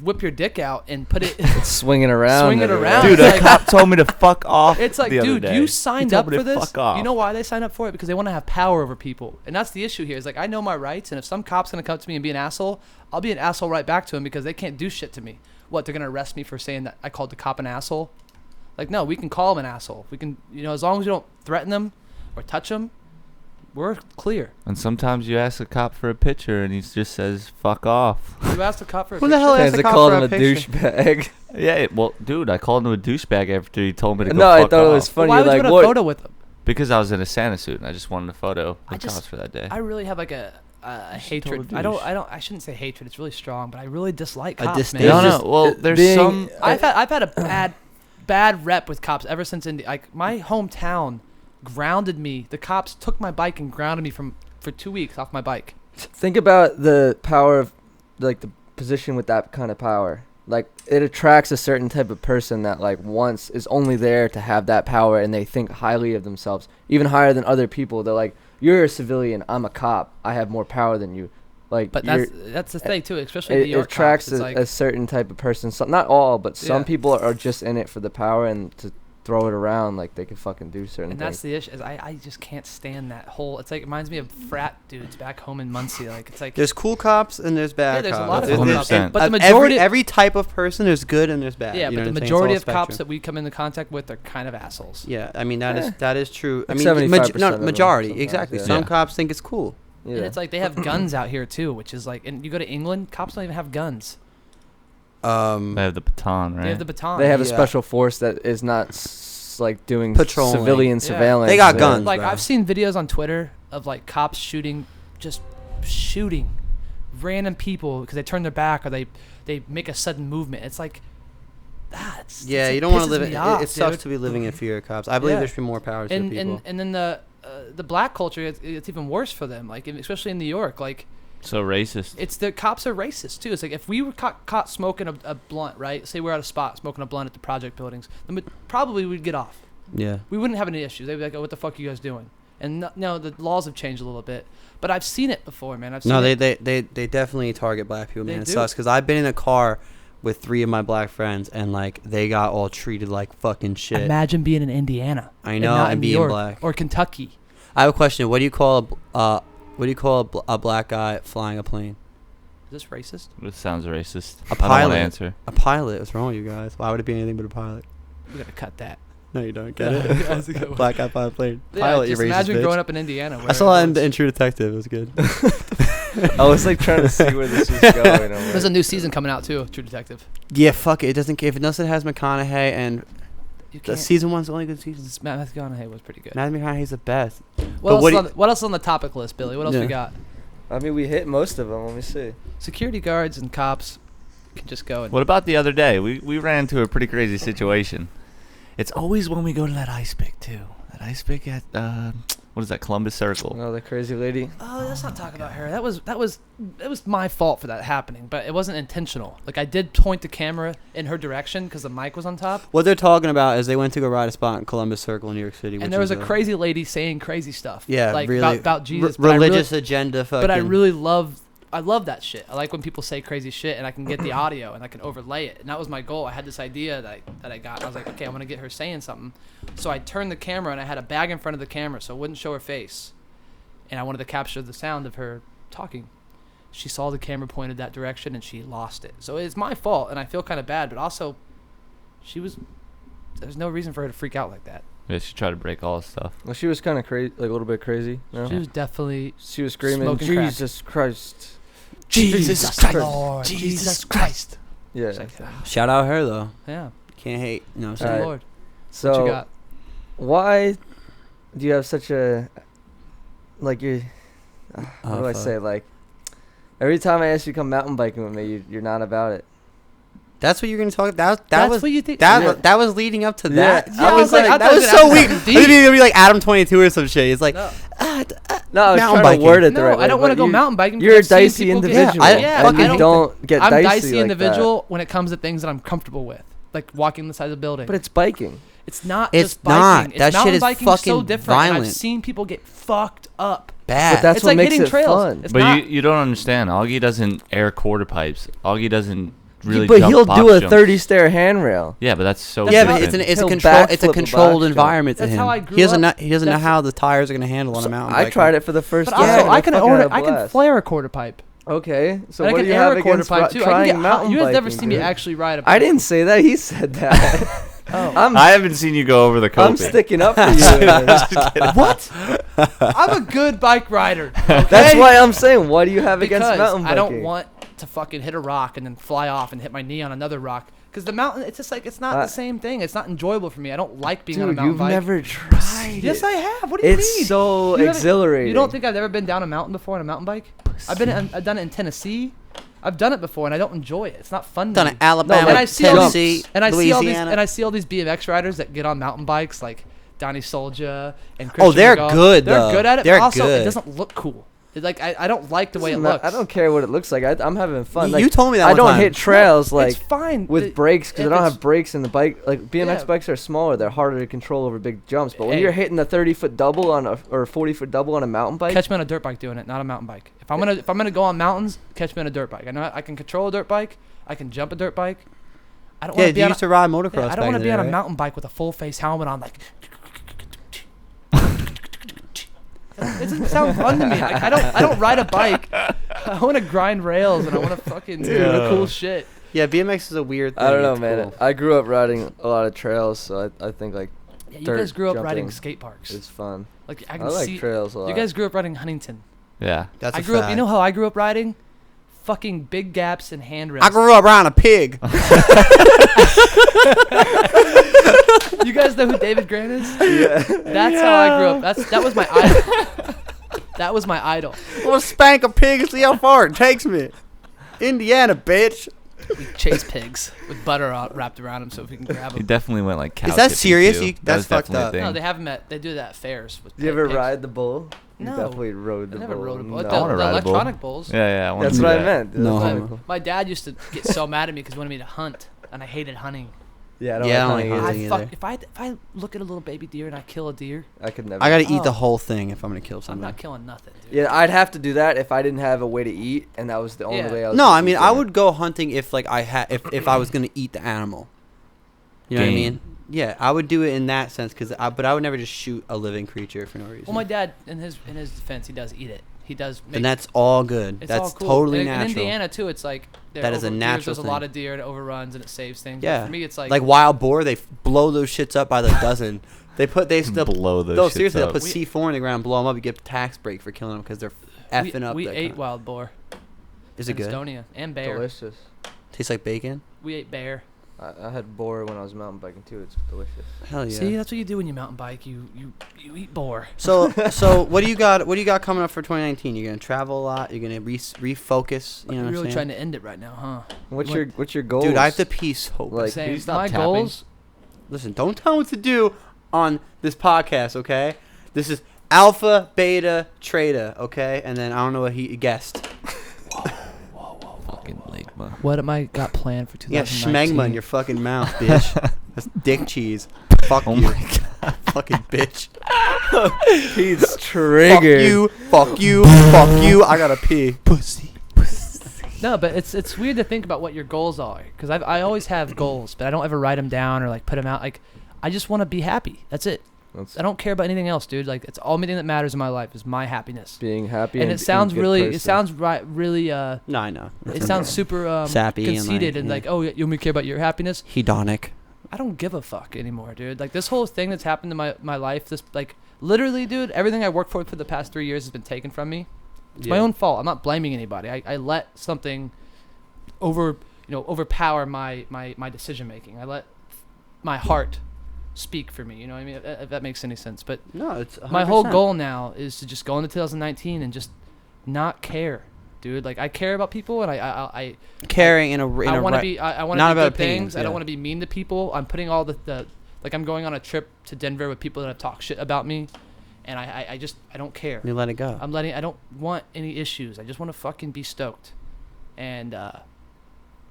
whip your dick out and put it. Swinging around. Swing it everywhere. around. Dude, It's a like- cop told me to fuck off. It's like, the other dude, day. you He signed told up me for to this. Fuck off. You know why they signed up for it? Because they want to have power over people, and that's the issue here. Is like I know my rights, and if some cop's gonna come to me and be an asshole, I'll be an asshole right back to him because they can't do shit to me. What, they're gonna arrest me for saying that I called the cop an asshole? Like, no, we can call him an asshole. We can, as long as you don't threaten them or touch them, we're clear. And sometimes you ask a cop for a picture, and he just says, fuck off. You asked the cop for a Who the picture? hell Fans asked the that cop called for him a a picture? douchebag. Yeah, well, dude, I called him a douchebag after he told me to go No, I fuck thought off. it was funny. Why would like, you want what? a photo with him? Because I was in a Santa suit, and I just wanted a photo I of just- cops for that day. I really have like a hatred. total I shouldn't say hatred. It's really strong, but I really dislike A cops, disdain. man. No, just- no. Well, it there's being- some. I've had a bad rep with cops ever since like my hometown grounded me. The cops took my bike and grounded me for 2 weeks off my bike. Think about the power of, like, the position with that kind of power. Like, it attracts a certain type of person that, like, once is only there to have that power, and they think highly of themselves, even higher than other people. They're like, you're a civilian, I'm a cop, I have more power than you. Like, But that's the thing too, especially it New York attracts cops. It's like, a certain type of person. Some, not all, but some Yeah. people are just in it for the power and to throw it around, like they can fucking do certain And things. that's the issue. Is I just can't stand that whole. It's like it reminds me of frat dudes back home in Muncie. Like it's like There's cool cops and there's bad there's a cops. lot of cool There's- cops. and 100%. But the of majority- every type of person, there's good and there's bad. yeah, you know but the what I'm saying? It's majority all of cops spectrum. that we come into contact with are kind of assholes. Yeah, I mean that is Eh. that is true. I Like mean, 75% of them majority sometimes, exactly. yeah. Some Yeah. cops think it's cool. Yeah. And it's like they have guns out here too, which is like, and you go to England, cops don't even have guns. They have the baton, right? They have the baton. They have a Yeah. special force that is not like doing Patrolling. civilian Yeah. surveillance. They got Yeah. guns. Like bro. I've seen videos on Twitter of like cops shooting random people because they turn their back or they make a sudden movement. It's like that's Yeah, it you don't want to pisses live. me It, off, it sucks dude. to be living in fear of cops. I believe Yeah. there should be more powers to and people. and then the black culture, it's even worse for them. Like especially in New York, like So racist. it's the cops are racist too. It's like if we were caught smoking a blunt, right? Say we're at a spot smoking a blunt at the project buildings, then probably we'd get off. Yeah. We wouldn't have any issues. They'd be like, "Oh, what the fuck are you guys doing?" And no, the laws have changed a little bit, but I've seen it before, man. I've seen No, it. they definitely target black people, They man. It do. sucks because I've been in a car with 3 of my black friends and like they got all treated like fucking shit. Imagine being in Indiana. I know, not and in New being York black. or Kentucky. I have a question. What do you call a black guy flying a plane? Is this racist? It sounds racist. A I don't want pilot. to answer. A pilot. What's wrong with you guys? Why would it be anything but a pilot? We gotta cut that. No, you don't get it. That's a good one. Black guy flying a plane. Yeah, Pilot, you just racist imagine bitch. growing up in Indiana. I where saw that it was- in True Detective. It was good. I was like trying to see where this was going. I'm There's a like, new season coming out too, True Detective. Yeah, fuck it. It doesn't. If it doesn't has McConaughey and You the can't. season 1's the only good season. Matthew McConaughey was pretty good. Matthew McConaughey's the best. What else, what is do on, what else is on the topic list, Billy? What else Yeah. we got? I mean, we hit most of them. Let me see. Security guards and cops can just go and What about the other day? We ran into a pretty crazy situation. It's always when we go to that ice pick too. That ice pick at what is that, Columbus Circle? Oh, the crazy lady. Oh, let's not talk about her. That was my fault for that happening, but it wasn't intentional. Like I did point the camera in her direction because the mic was on top, What they're talking about is they went to go ride a spot in Columbus Circle in New York City. which and there was is a crazy lady saying crazy stuff. Yeah, like really about Jesus. religious agenda. Fucking. But I really love that shit. I like when people say crazy shit and I can get the audio and I can overlay it. And that was my goal. I had this idea that I got. I was like, okay, I'm gonna get her saying something. So I turned the camera and I had a bag in front of the camera so it wouldn't show her face. And I wanted to capture the sound of her talking. She saw the camera pointed that direction and she lost it. So it's my fault and I feel kind of bad, but also there's no reason for her to freak out like that. Yeah, she tried to break all this stuff. Well, she was kind of crazy, like a little bit crazy. No? She was definitely She was screaming, Smoking crack. Jesus Christ. Jesus Christ. Lord, Jesus Christ. Yeah. It's like, ah, shout out her though. yeah, Can't hate. You know what I'm say saying? Alright. Lord. So, What you got? why do you have such a, like, you're, what Oh, do I fuck. say? Like, every time I ask you to come mountain biking with me, you're not about it. That's what you're gonna talk. That That's was what you think. that Yeah. that was leading up to Yeah. that. Yeah, I was like, I that thought was you were so gonna weak. ask I something think deep. it's gonna be like Adam 22 or some shit. It's like, No. No, I was Mountain trying biking. to word it the No, right way. I don't want to but go you- mountain biking. You're a because I've seen dicey people get- individual. I- Yeah, fucking and you I don't get I'm dicey dicey like individual when it comes to things that I'm comfortable with, like walking the side of the building. that. But it's biking. It's not It's just biking. not. It's That shit mountain is biking so fucking different. And violent. I've seen people get fucked up. bad. But that's It's what like makes hitting it trails. fun. It's But not. you don't understand. Augie doesn't air quarter pipes. Augie doesn't really but jump he'll box do a jumps. 30-stair handrail. Yeah, but that's so yeah, That's but how- it's a He'll control. It's a backflip a controlled box jump. environment to That's him. how I grew he doesn't up. know. He doesn't know That's- how the tires are gonna handle on a mountain bike. I tried it for the first But time. also, and I can fucking order. had a I can blast. flare a quarter pipe. Okay, so And what I do can you air have a quarter against pipe too. I can trying get. mountain You guys never biking, seen me dude? actually ride a. I didn't say that. He said that. Oh. I haven't seen you go over the I'm coping. sticking up for you. What? I'm a good bike rider. That's okay? why I'm saying, what do you have against Because mountain biking? I don't want to fucking hit a rock and then fly off and hit my knee on another rock. Because the mountain, it's just like, it's not the same thing. It's not enjoyable for me. I don't like being on a Dude, mountain you've bike. never tried Yes, it. I have. What do you mean? It's so You haven't- exhilarating. You don't think I've ever been down a mountain before on a mountain bike? I've done it in Tennessee. I've done it before and I don't enjoy it. It's not fun. to Done me. it Alabama, and I see all these- Tennessee, And I Louisiana. see all these BMX riders that get on mountain bikes like Donnie Soldier and Christian Oh, they're McGaw. good, They're though. good at it. They're but also, good. it doesn't look cool. I don't like the way it Doesn't looks. I don't care what it looks like. I'm having fun. You Like, told me that I one don't time. hit trails It's like fine with brakes because I if don't it's- have brakes in the bike. Like BMX Yeah. bikes are smaller; they're harder to control over big jumps. But when Hey. you're hitting the 30-foot double on a or 40-foot double on a mountain bike, Catch me on a dirt bike doing it, not a mountain bike. If I'm gonna go on mountains, catch me on a dirt bike. I know I can control a dirt bike. I can jump a dirt bike. I don't Yeah, want to be you on. used to ride motocross. Yeah, I don't want to be on a right? mountain bike with a full face helmet on, like. It doesn't sound fun to me. Like, I don't ride a bike. I want to grind rails and I want to fucking do the cool shit. Yeah, BMX is a weird thing. I don't know, It's man. cool. I grew up riding a lot of trails, so I think like Yeah, you dirt guys grew up riding jumping skate parks. it's fun. Like I I can like see. trails a lot. You guys grew up riding Huntington. Yeah. That's I a grew up. You fact. know how I grew up riding? Fucking big gaps and handrails. I grew up around a pig. You guys know who David Grant is? Yeah. That's how I grew up. That was my idol. That was my idol. We'll spank a pig and see how far it takes me. Indiana, bitch. We chase pigs with butter wrapped around them so we can grab He them. definitely went like cow Is that tipping, serious? too. You- That that's was fucked definitely a up. thing. No, they have them they do that at fairs. With Did you ever pigs. ride the bull? You No. definitely rode the I never bull. rode a bull. No. The, I wanna the ride a bull. electronic bulls. Yeah, I want That's to do what I that. meant. No, That's homo. cool. My dad used to get so mad at me because he wanted me to hunt, and I hated hunting. Yeah, I don't Yeah, I don't like like hunting hunting. either. either. If I look at a little baby deer and I kill a deer, I could never. I gotta eat Oh. the whole thing if I'm gonna kill I'm somebody. not killing nothing, dude. Yeah, I'd have to do that if I didn't have a way to eat, and that was the only Yeah. way I was. No, gonna I mean eat I dinner. would go hunting if like I had if I was gonna eat the animal. You know what I Game. mean? Yeah, I would do it in that sense but I would never just shoot a living creature for no reason. Well, my dad, in his defense, he does eat it. He does. Make, and that's all good. it's That's all cool. totally in, natural. In Indiana too, it's like That is a natural There's a thing. lot of deer and it overruns and it saves things. But Yeah. for me, it's like wild boar, they blow those shits up by the dozen. They still blow those No, shits seriously, they'll up. put C4 in the ground, blow them up. You get a tax break for killing them because they're effing up. We that ate kind. wild boar. Is it in good? Estonia and bear. delicious. Tastes like bacon. We ate bear. I had boar when I was mountain biking too. It's delicious. Hell yeah. See, that's what you do when you mountain bike. You eat boar. So what do you got? What do you got coming up for 2019? You're gonna travel a lot. You're gonna refocus. You know You're what I'm really saying? trying to end it right now, huh? What's your goals? Dude, I have to pee so bad. Like, Same. you stop My tapping? goals. Listen, don't tell me what to do on this podcast, okay? This is Alpha, Beta, Treta, okay? And then I don't know what he guessed. Fucking Ligma. What am I got planned for You got 2019? schmegma in your fucking mouth, bitch. That's dick cheese. Fuck Oh you. my god. Fucking bitch. He's triggered. Fuck you. Fuck you. I gotta pee. Pussy. No, but it's weird to think about what your goals are, because I always have goals, but I don't ever write them down or like put them out. Like, I just want to be happy. That's it. That's I don't care about anything else, dude. Like, it's the only thing that matters in my life is my happiness. being happy. And it sounds good really, person. it sounds really, No, I know. it sounds super Sappy and, conceited like, and yeah. like, oh, you only care about your happiness. Hedonic. I don't give a fuck anymore, dude. Like, this whole thing that's happened in my life, this, like, literally, dude, everything I worked for the past 3 years has been taken from me. It's my own fault. I'm not blaming anybody. I let something overpower my decision making. I let my heart speak for me. You know what I mean? If that makes any sense. But No, it's 100%. my whole goal now is to just go into 2019 and just not care, dude. Like, I care about people, and I caring in a I want to right- be I want not to do about good things. opinions, I don't yeah. want to be mean to people. I'm putting all the like, I'm going on a trip to Denver with people that have talked shit about me, and I don't care. You let it go. I don't want any issues. I just want to fucking be stoked. And I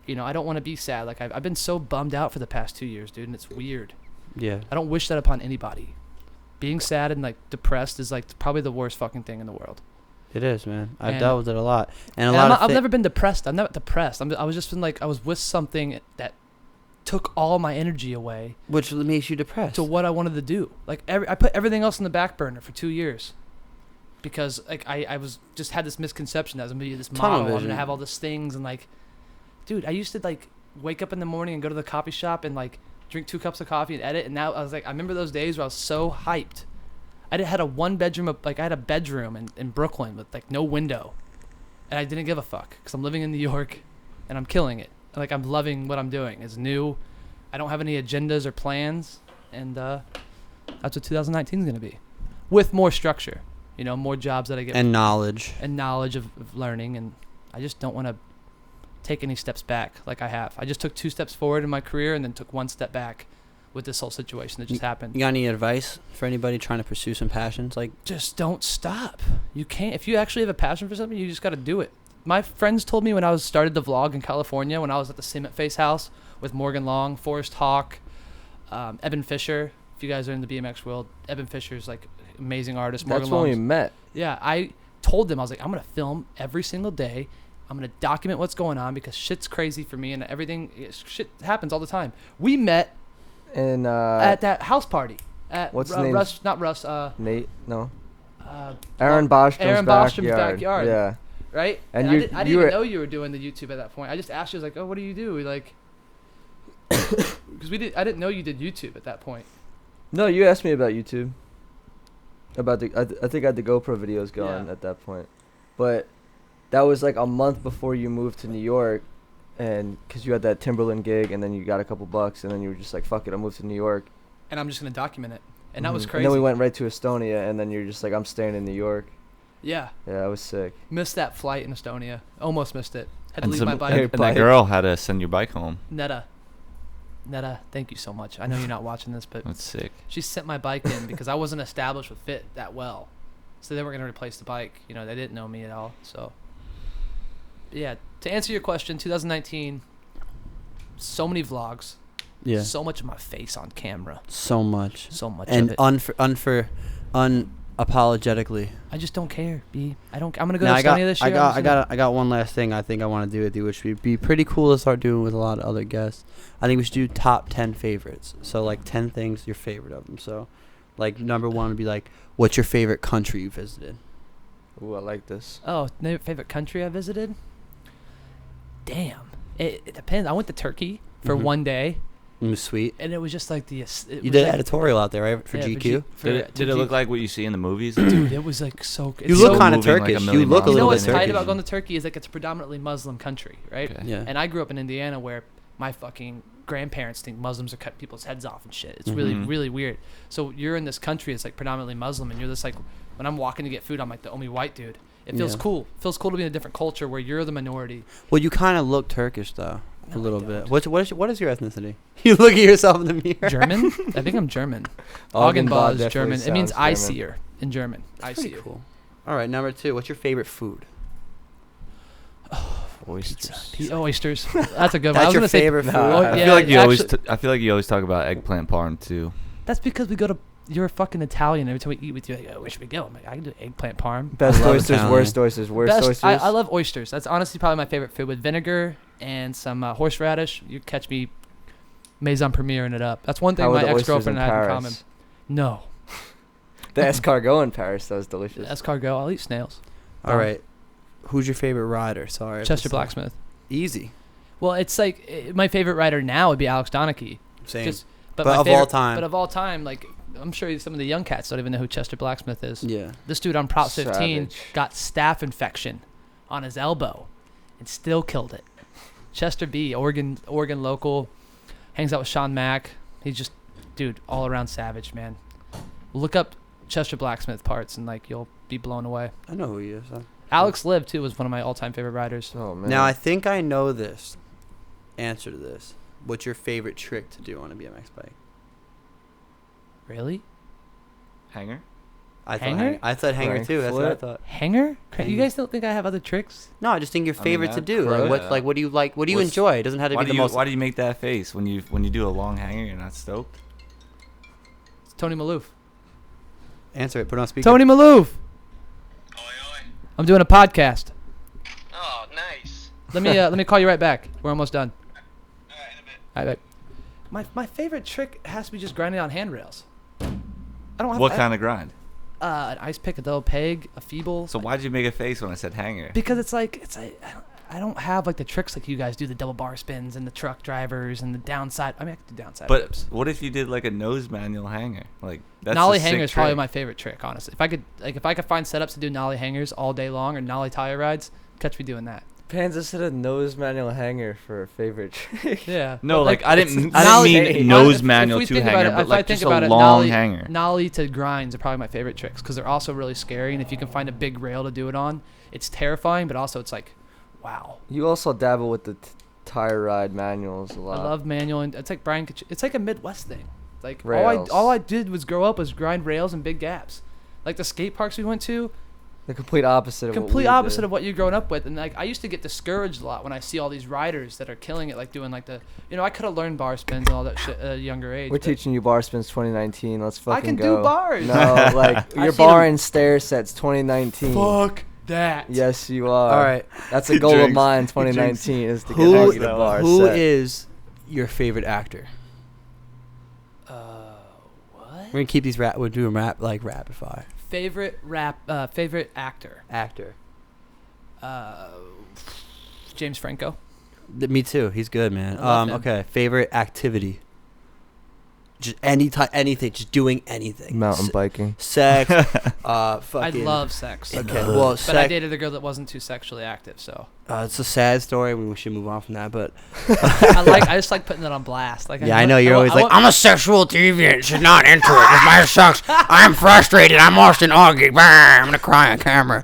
don't want to be sad. Like, I've been so bummed out for the past 2 years, dude, and it's weird. Yeah. I don't wish that upon anybody. Being sad and like depressed is like probably the worst fucking thing in the world. It is, man. I've And- dealt with it a lot. And a And lot I've of never been depressed. I'm not depressed. I was just been like, I was with something that took all my energy away which makes you depressed. to what I wanted to do. Like, I put everything else in the back burner for 2 years because like I was just had this misconception that I was gonna be this Tunnel model. I'm vision. gonna have all these things, and like, dude, I used to like wake up in the morning and go to the coffee shop and like drink 2 cups of coffee and edit. And now I was like, I remember those days where I was so hyped. Had a 1-bedroom, like I had a bedroom in Brooklyn with like no window, and I didn't give a fuck because I'm living in New York, and I'm killing it. Like, I'm loving what I'm doing. It's new. I don't have any agendas or plans, and that's what 2019 is gonna be, with more structure. More jobs that I get and knowledge. and knowledge of learning, and I just don't want to take any steps back like I have. I just took 2 steps forward in my career and then took 1 step back with this whole situation that just happened. You got any advice for anybody trying to pursue some passions? Like, Just don't stop. You can't. If you actually have a passion for something, you just got to do it. My friends told me when I started the vlog in California, when I was at the Cement Face House with Morgan Long, Forrest Hawk, Eben Fisher. If you guys are in the BMX world, Eben Fisher's like amazing artist. Morgan That's when we Long's- met. Yeah, I told them, I was like, I'm going to film every single day I'm gonna document what's going on because shit's crazy for me and shit happens all the time. We met And at that house party at what's his name? Russ. Nate? No. Aaron Aaron Bostrom's backyard. backyard. Yeah. Right? And I didn't you even were- know you were doing the YouTube at that point. I just asked you, I was like, oh, what do you do? Like, because I didn't know you did YouTube at that point. No, you asked me about YouTube. About the I think I had the GoPro videos going Yeah. at that point, but that was like a month before you moved to New York, and because you had that Timberland gig, and then you got a couple bucks, and then you were just like, fuck it, I moved to New York. And I'm just gonna document it. And that was Mhm. crazy. And then we went right to Estonia, and then you're just like, I'm staying in New York. Yeah. Yeah, that was sick. Missed that flight in Estonia. Almost missed it. Had to And, leave my bike. Hey, and that bike. girl had to send your bike home. Netta, thank you so much. I know you're not watching this, but That's sick. she sent my bike in because I wasn't established with Fit that well. So they weren't going to replace the bike. You know, they didn't know me at all. So, but yeah, to answer your question, 2019, so many vlogs. Yeah. So much of my face on camera. So much. So much And of it. unapologetically. I just don't care, B. I'm going to go Now, to Estonia this year. I got one last thing I think I want to do with you, which would be pretty cool to start doing with a lot of other guests. I think we should do top 10 favorites. So like 10 things, your favorite of them. So like number 1 would be like, what's your favorite country you visited? Ooh, I like this. Oh, favorite country I visited? Damn. It depends. I went to Turkey for Mhm. one day. It was sweet. And it was just like You did an editorial out there, right? For Yeah, GQ? Did it look like what you see in the movies? Dude, it was like so. You it's look so- kind of moving like a Turkish. million You look a miles. You know little bit what's tight Turkish. about going to Turkey is like it's a predominantly Muslim country, right? Okay. Yeah. And I grew up in Indiana where my fucking grandparents think Muslims are cutting people's heads off and shit. It's really, Mhm. really weird. So you're in this country that's like predominantly Muslim, and you're just like, when I'm walking to get food, I'm like the only white dude. It feels Yeah. cool. It feels cool to be in a different culture where you're the minority. Well, you kind of look Turkish, though. No, A I little don't. bit. What is your ethnicity? You look at yourself in the mirror. German? I think I'm German. Augenbad Augenbad is definitely German. It means sounds I German. see her in German. I That's see pretty her. cool. All right, number 2. What's your favorite food? Oysters. Oysters. That's a good one. I That's was your gonna say favorite food? Nah. I yeah, feel like you always. actually- I feel like you always talk about eggplant parm too. That's because we go to. You're a fucking Italian. Every time we eat with you, like, oh, where should we go? I'm like, I can do eggplant parm. Best I love oysters, Italian. worst oysters, worst Best, oysters. I love oysters. That's honestly probably my favorite food with vinegar and some horseradish. You catch me maison premiering it up. That's one thing How are my the oysters ex-girlfriend in and I have in Paris? common. No. The escargot in Paris, that was delicious. Escargot. I'll eat snails. All right. Who's your favorite rider? Sorry. if Chester it's- Blacksmith. Easy. Well, it's like my favorite rider now would be Alex Donachie. Same. Just, But my of all time. But of all time, like I'm sure some of the young cats don't even know who Chester Blacksmith is. Yeah. This dude on Prop 15 Savage. got staph infection on his elbow and still killed it. Chester B, Oregon local, hangs out with Sean Mack. He's just, dude, all around savage, man. Look up Chester Blacksmith parts and like you'll be blown away. I know who he is. Alex Liv too was one of my all-time favorite riders. Oh man. Now, I think I know this answer to this. What's your favorite trick to do on a BMX bike? Really? Hanger. Hanger? I thought hanger Rank too. That's what I flip? thought. Hanger? You Hanger. guys don't think I have other tricks? No, I just think your I mean, favorite to that- do. right. What do you like? What do you What's- enjoy? It doesn't have to Why be do the you most. Why do you make that face when you do a long hanger? You're not stoked. It's Tony Maloof. Answer it. Put it on speaker. Tony Maloof. I'm doing a podcast. Oh, nice. Let me call you right back. We're almost done. All right, in a bit. All right. My favorite trick has to be just grinding on handrails. I don't have What kind of grind? an ice pick, a double peg, a feeble. So why'd you make a face when I said hanger? Because it's like I don't have like the tricks like you guys do, the double bar spins and the truck drivers and the downside. I mean, I can do downside But flips. what if you did like a nose manual hanger? Like that's Nollie a sick hanger is probably trick. my favorite trick, honestly. If I could find setups to do nollie hangers all day long or nollie tire rides, catch me doing that. Panza said a nose manual hanger for a favorite trick. Yeah. No, but, like I didn't nollie- mean nose if manual we to think about hanger, it- but if I like think just a about it, long nollie- hanger. Nollie to grinds are probably my favorite tricks because they're also really scary, and if you can find a big rail to do it on, it's terrifying, but also it's like, wow. You also dabble with the tire ride manuals a lot. I love manual, and it's like it's like a Midwest thing. Like Rails. all I did was grow up was grind rails and big gaps. Like the skate parks we went to, the complete opposite of complete what we opposite did. of what you're growing up with. And like I used to get discouraged a lot when I see all these riders that are killing it, like doing like I could have learned bar spins and all that shit at a younger age. We're but teaching you bar spins 2019. Let's fucking I can go. do bars. No, like I've your seen bar 'em. and stair sets 2019. Fuck that. Yes, you are. All right. That's a He goal of drinks. mine. He 2019 is to get Who- Augie the bar Who set. is your favorite actor? What? We're gonna keep these rap. We're doing rap like rapid fire. Favorite actor? Actor. James Franco. Me too. He's good, man. I love him. Okay. Favorite activity. Just anything. Just doing anything. Mountain biking. Sex. I Fucking. love sex. Okay. Well, But I sex. dated a girl that wasn't too sexually active, so It's a sad story. We should move on from that. But I just like putting it on blast. Like yeah, I know you're always like, want- I'm a sexual deviant. She's not into it. This man sucks. I'm frustrated. I'm Austin Augie. I'm gonna cry on camera.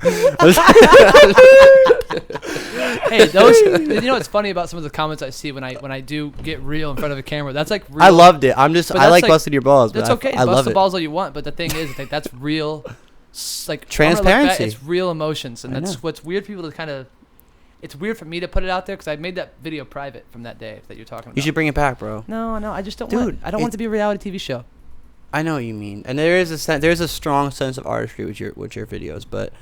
Hey, those. You know what's funny about some of the comments I see when I do get real in front of a camera? That's like real. I loved it. I But like that's like- busting your balls. That's but okay. I Bust love the it. balls all you want, but the thing is, like that's real. Like when I look back, Transparency. It's real emotions, and I that's know. what's weird for people to kind of. It's weird for me to put it out there because I made that video private from that day that you're talking about. You should bring it back, bro. No, I just don't Dude, want. I don't want it to be a reality TV show. I know what you mean, and there's a strong sense of artistry with your videos, but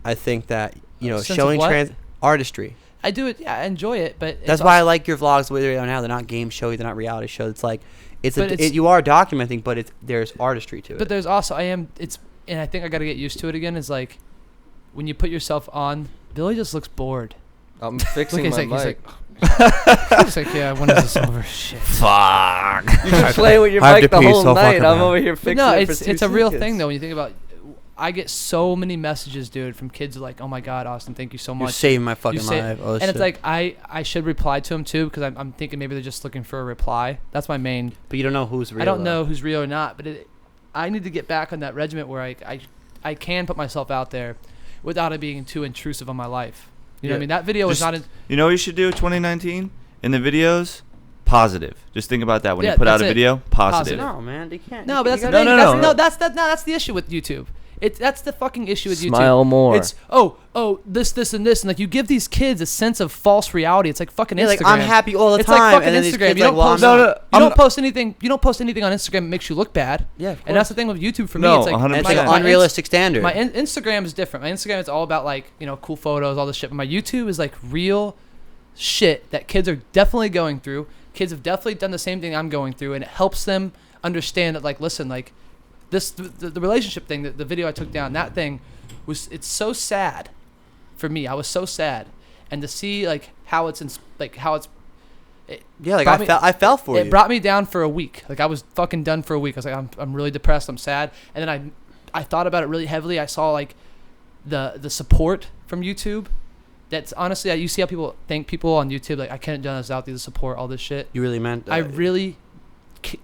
I think that Sense of showing what? artistry. I do it. Yeah, I enjoy it, but it's That's why I also- like your vlogs the way they are now. They're not game showy. They're not reality shows. It's like But it's- you are documenting, but there's artistry to it. But there's also and I think I got to get used to it again. Is like when you put yourself on. Billy just looks bored. I'm Look, fixing he's my like, mic. he's like, yeah. When is this over? Shit. Fuck. You just play with your I have mic to the pee whole so night. fucking I'm bad. over here fixing No, it for it's 2 a real seconds. thing though. When you think about, I get so many messages, dude, from kids like, "Oh my God, Austin, thank you so You're much." saving my fucking say- life. Oh, And shit. it's like I should reply to them too because I'm thinking maybe they're just looking for a reply. That's my main. but you don't know who's real. I don't though. know who's real or not, but I need to get back on that regiment where I can put myself out there without it being too intrusive on my life. You know what I Yeah. mean? That video was Just- not. You know what you should do 2019 in the videos? Positive. Just think about that when Yeah, you put out that's a it. video. Positive. No, man, they can't. No, but that's the gotta- thing. No, that's, no. no, that's the issue with YouTube. That's the fucking issue with YouTube. Smile more. It's this and this, and like you give these kids a sense of false reality. It's like fucking Yeah, Instagram. like I'm happy all the It's time, like fucking and then these Instagram. kids You like, don't well, post. I'm No, not. no. You don't post anything. You don't post anything on Instagram that makes you look bad. Yeah, of And that's course. the thing with YouTube for me. No, It's like 100%. And it's like an my unrealistic standard. My Instagram is different. My Instagram is all about like cool photos, all this shit. But my YouTube is like real shit that kids are definitely going through. Kids have definitely done the same thing I'm going through, and it helps them understand that like listen, like this the relationship thing, the video I took down, that thing it's so sad for me. I was so sad, and to see like how it's yeah, like brought me- I fell for you. it brought me down for a week. Like I was fucking done for a week. I was like, I'm really depressed. I'm sad. And then I thought about it really heavily. I saw like the support from YouTube. That's honestly, you see how people thank people on YouTube. Like I couldn't have done this without the support, all this shit. You really meant that. I really,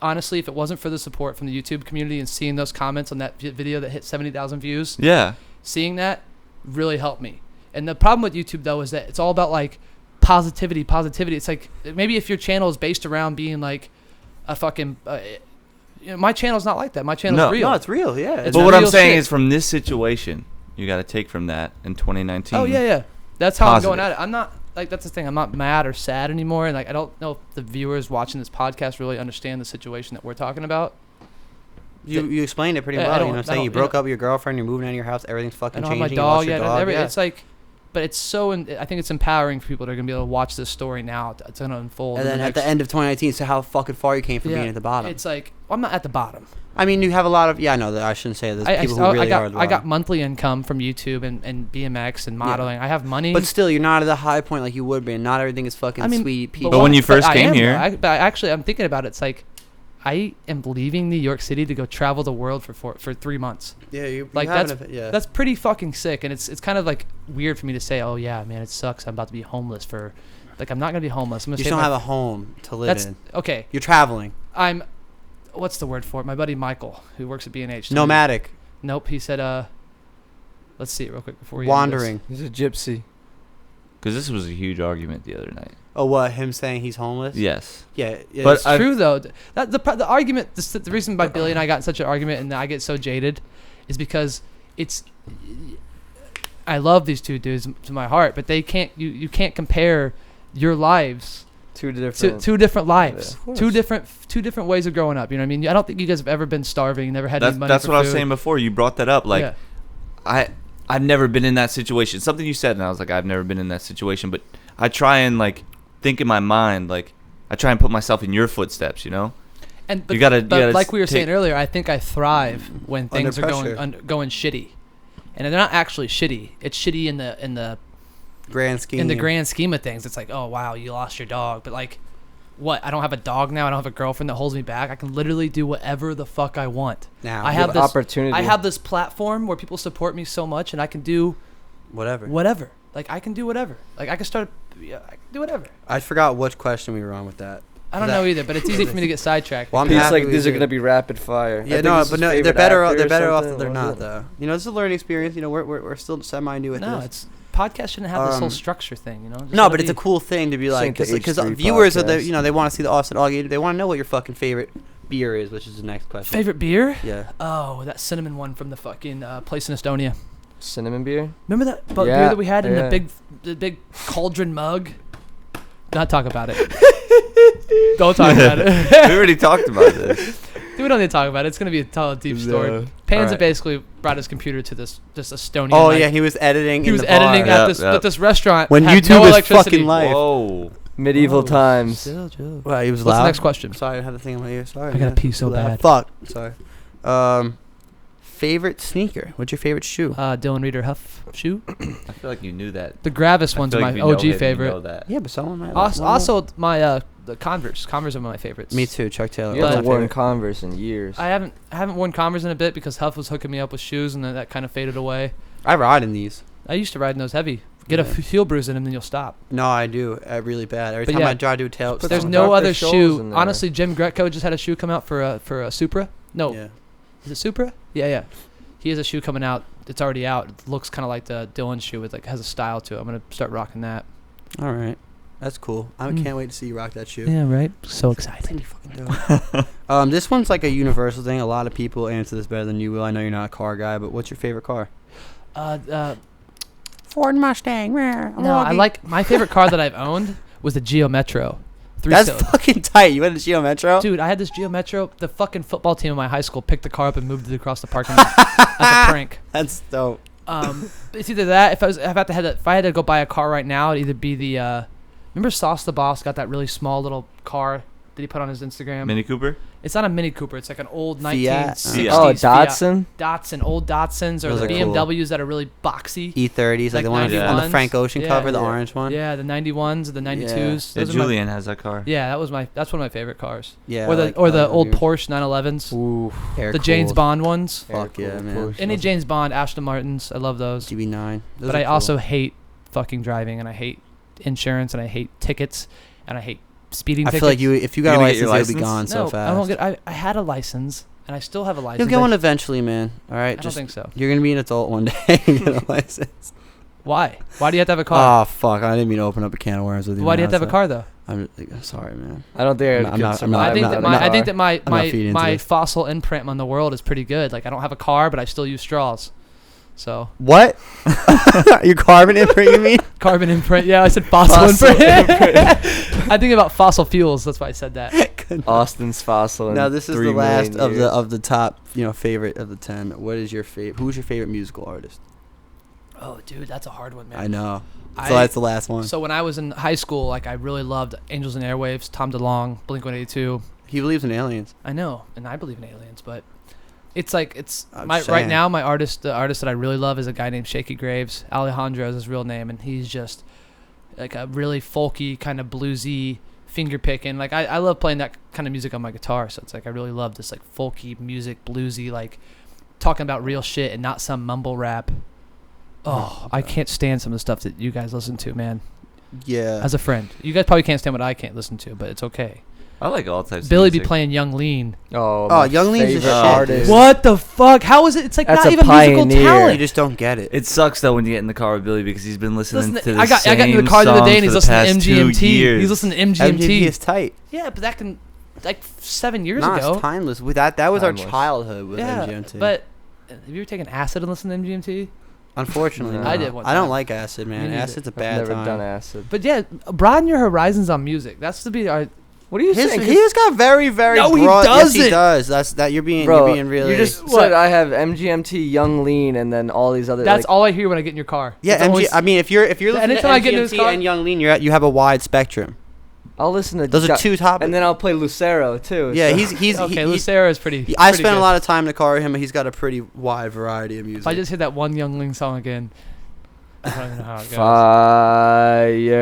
honestly, if it wasn't for the support from the YouTube community and seeing those comments on that video that hit 70,000 views, Yeah. seeing that really helped me. And the problem with YouTube though is that it's all about like positivity. It's like maybe if your channel is based around being like a fucking my channel's not like that. My channel's No. real. No, it's real. Yeah. It's But what I'm real saying shit. is from this situation, you got to take from that in 2019. Oh yeah. That's how I'm going Positive. at it. I'm not like that's the thing. I'm not mad or sad anymore. And like I don't know if the viewers watching this podcast really understand the situation that we're talking about. You explained it pretty Yeah, I well. You don't- know what I'm I saying? don't- You broke up with your girlfriend. You're moving out of your house. Everything's I fucking don't have changing. my You lost dog your yet. dog. Yeah. It's like, but it's so. I think it's empowering for people that are gonna be able to watch this story now. It's gonna unfold. And in then at next- the end of 2019, so how fucking far you came from Yeah, being at the bottom. It's like I'm not at the bottom. I mean, you have a lot of. Yeah, I know that. I shouldn't say this. People who really are at the I got bottom. monthly income from YouTube and BMX and modeling. I have money. But still, you're not at the high point like you would be. And not everything is fucking I mean, sweet. but People. when you first I came am, here- though. But actually, I'm thinking about it. It's like I am leaving New York City to go travel the world for 3 months. yeah, you Like yeah. that's pretty fucking sick, and it's kind of like weird for me to say. Oh yeah, man, it sucks. I'm about to be homeless for, like I'm not gonna be homeless. I'm gonna you stay just don't at have my- a home to live That's in. okay. You're traveling. What's the word for it? My buddy Michael, who works at B&H. Nomadic. Nope. He said, let's see it real quick before we end Wandering. He's a gypsy. Because this was a huge argument the other night. Oh, what? Him saying he's homeless? Yes. Yeah. But It's true though. That the argument, the reason why Billy and I got in such an argument and I get so jaded, is because it's. I love these two dudes to my heart, but they can't. You can't compare your lives Two to different. two different lives, Of course. two different ways of growing up. You know what I mean? I don't think you guys have ever been starving, never had That's, any money that's for what I was food. saying before. You brought that up. Like, Yeah. I've never been in that situation. Something you said, and I was like, I've never been in that situation. But I try and like think in my mind, like I try and put myself in your footsteps. You know. And but, You gotta like we were saying earlier, I think I thrive when Under things are pressure. going shitty, and they're not actually shitty. It's shitty in the Grand scheme. in the grand scheme of things. It's like, oh wow, you lost your dog, but like, what? I don't have a dog now. I don't have a girlfriend that holds me back. I can literally do whatever the fuck I want. Now, I You have this opportunity. I have this platform where people support me so much, and I can do whatever. Like I can do whatever. Like I can start. Yeah, I can do whatever. I forgot which question we were on with that. I don't know either, but it's easy for me to get sidetracked. Well, I'm He's happy like, we these are did. gonna be rapid fire. I Yeah, think no, it's but his no, they're favorite better. actor They're or better off something. that they're What was not, it? though. You know, it's a learning experience. You know, we're still semi new at No, this. it's podcast shouldn't have this whole Um, structure thing. You know. Just No, let but it it's a be. cool thing to be like, Sync the because H3 viewers are podcast. you know, they want to see the Austin Augie. They want to know what your fucking favorite beer is, which is the next question. Favorite beer? Yeah. Oh, that cinnamon one from the fucking place in Estonia. Cinnamon beer. Remember that beer Yeah, that we had in yeah. the big cauldron mug? Not talk about it. Don't talk about it. we already talked about this. Dude, we don't need to talk about it. It's gonna be a deep story. No. Panza Alright. basically brought his computer to this Estonian. Oh like, yeah, he was editing. he in was the editing bar. at Yep, this yep. at this restaurant When had YouTube no was electricity. fucking life. Whoa. Medieval Oh, times. chill. Wow, he was What's loud. the next question? Sorry, I had the thing in my ear. Sorry. I gotta man. pee so Loud. bad. Fuck. Sorry. Favorite sneaker? What's your favorite shoe? Dylan Reader Huff shoe. I feel like you knew that. The Gravis I one's feel my like if you know OG him, you know favorite. that. Yeah, but someone might. Also, my the Converse. Converse are one of my favorites. Me too. Chuck Taylor. You But- haven't worn Converse in years. I haven't worn Converse in a bit because Huff was hooking me up with shoes, and then that kind of faded away. I ride in these. I used to ride in those heavy. Get a Yeah. heel bruise in them, then you'll stop. No, I do. Really bad. Every But time yeah, I try to do tail. put There's some no Dr. other Scholl's shoe. in there. Honestly, Jim Greco just had a shoe come out for a Supra. No, Yeah. is it Supra? Yeah. He has a shoe coming out. It's already out. It looks kind of like the Dylan shoe. It like has a style to it. I'm gonna start rocking that. All right. That's cool. I Mm. can't wait to see you rock that shoe. Yeah, right. So It's excited. gonna be fucking dope. This one's like a universal thing. A lot of people answer this better than you will. I know you're not a car guy, but what's your favorite car? Ford Mustang. No, I like my favorite car that I've owned was the Geo Metro. That's cylinder. fucking tight. You had a Geo Metro? Dude, I had this Geo Metro. The fucking football team in my high school picked the car up and moved it across the parking lot as a prank. That's dope. It's either that. If I had to go buy a car right now, it'd either be the. Remember Sauce the Boss got that really small little car that he put on his Instagram. Mini Cooper? It's not a Mini Cooper. It's like an old Fiat. 1960s. Oh, Fiat. Datsun. Datsun, old Datsuns, or Those the are cool. BMWs that are really boxy. E30s, like the one on the 91s. Frank Ocean Yeah. cover, the Yeah. orange one. Yeah, the 91s, the 92s. Yeah, Those are my- Julian has that car. yeah, that's one of my favorite cars. Yeah. Or the like, old yours. Porsche 911s. Ooh. Air The James cooled. Bond ones. Fuck yeah, man. Any James Bond, Aston Martins. I love those. GB9. Those But are I cool. also hate fucking driving, and I hate insurance, and I hate tickets, and I hate speeding I tickets. feel like if you got a gonna get your license, you'll be license? gone no, so fast. I won't get. I had a license, and I still have a license. You'll get I one eventually, man. All right, I don't just think so. you're gonna be an adult one day and get a license. Why? Why do you have to have a car? Oh fuck! I didn't mean to open up a can of worms with you. Why do you man. have to have a car though? I'm sorry, man. I don't think I I'm could not- I'm survive not- I think I'm that not- my I'm I think that my I'm not feeding into my this. fossil imprint on the world is pretty good. Like I don't have a car, but I still use straws. So What? Your carbon imprint? You mean? carbon imprint. Yeah, I said fossil, Fossil imprint. I think about fossil fuels. That's why I said that. Austin's fossil. Now in this is 3 the last million of years. the top favorite of the 10. What is your favorite? Who's your favorite musical artist? Oh, dude, that's a hard one, man. I know. I- So that's the last one. So when I was in high school, like I really loved Angels and Airwaves, Tom DeLonge, Blink-182. He believes in aliens. I know, and I believe in aliens, but it's like I'm right saying. now. The artist that I really love is a guy named Shaky Graves. Alejandro is his real name, and he's just like a really folky, kind of bluesy, finger picking. Like I love playing that kind of music on my guitar, so it's like I really love this like folky music, bluesy, like talking about real shit and not some mumble rap. Oh, I can't stand some of the stuff that you guys listen to, man. Yeah. As a friend, you guys probably can't stand what I can't listen to, but it's okay. I like all types Billy of be music. playing Young Lean. Oh, Oh, my Young Lean's the favorite shit, artist. dude. What the fuck? How is it? It's like That's not a even musical pioneer. You talent. just don't get it. It sucks though when you get in the car with Billy because he's been listening to the I got same into the car the other day and he's songs for the listening to past 2 MGMT. years. He's listening to MGMT MGMT. is tight. Yeah, but that can like 7 years Nah, ago. it's timeless. With that was our Timeless. childhood with Yeah, MGMT. but have you ever taken acid and listened to MGMT? unfortunately, No. no. I did one I don't time. like acid, man. Me neither. Acid's a I've bad never time. done acid. But yeah, broaden your horizons on music. That's to be our What are you saying? He's got very, very No, he broad. Yes, he doesn't. does. That's that. You're being Bro, really. you just What? said I have MGMT, Young Lean, and then all these other. That's like, all I hear when I get in your car. yeah. That's always- I mean, if you're listening to anytime I get in his MGMT car- and Young Lean, you have a wide spectrum. I'll listen to. Those are two top. And then I'll play Lucero too. yeah, so- he's okay, he- Lucero is pretty. I pretty spent good. a lot of time in the car with him, and he's got a pretty wide variety of music. If I just hit that one Youngling song again, I don't even know how it goes. Fire.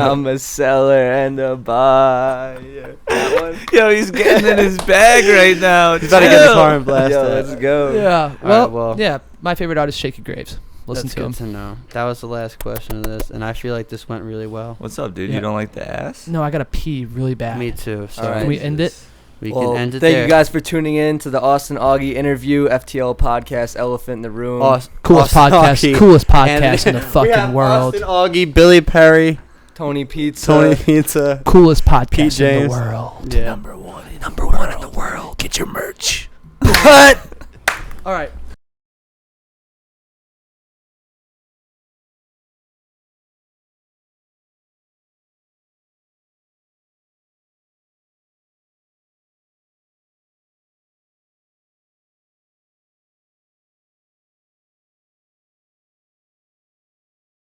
I'm a seller and a buyer. That one. Yo, he's getting in his bag right now. He's about to get in the car and blast Yo, it. let's go. Yeah. right, Well, well. yeah. My favorite artist, Shaky Graves. Listen That's to good him. to know. That was the last question of this, and I feel like this went really well. What's up, dude? Yeah. You don't like the ass? No, I gotta pee really bad. Me too. So All right. Can we end it? we Well, can end it thank there. you guys for tuning in to the Austin Augie interview, FTL podcast, Elephant in the Room. Coolest Austin podcast. Augie. Coolest And podcast in the we fucking have world. Austin Augie, Billy Perry, Tony Pizza. Tony Pizza. Coolest Pete podcast in James. the world. Yeah. Number one in the world. Get your merch. What? All right.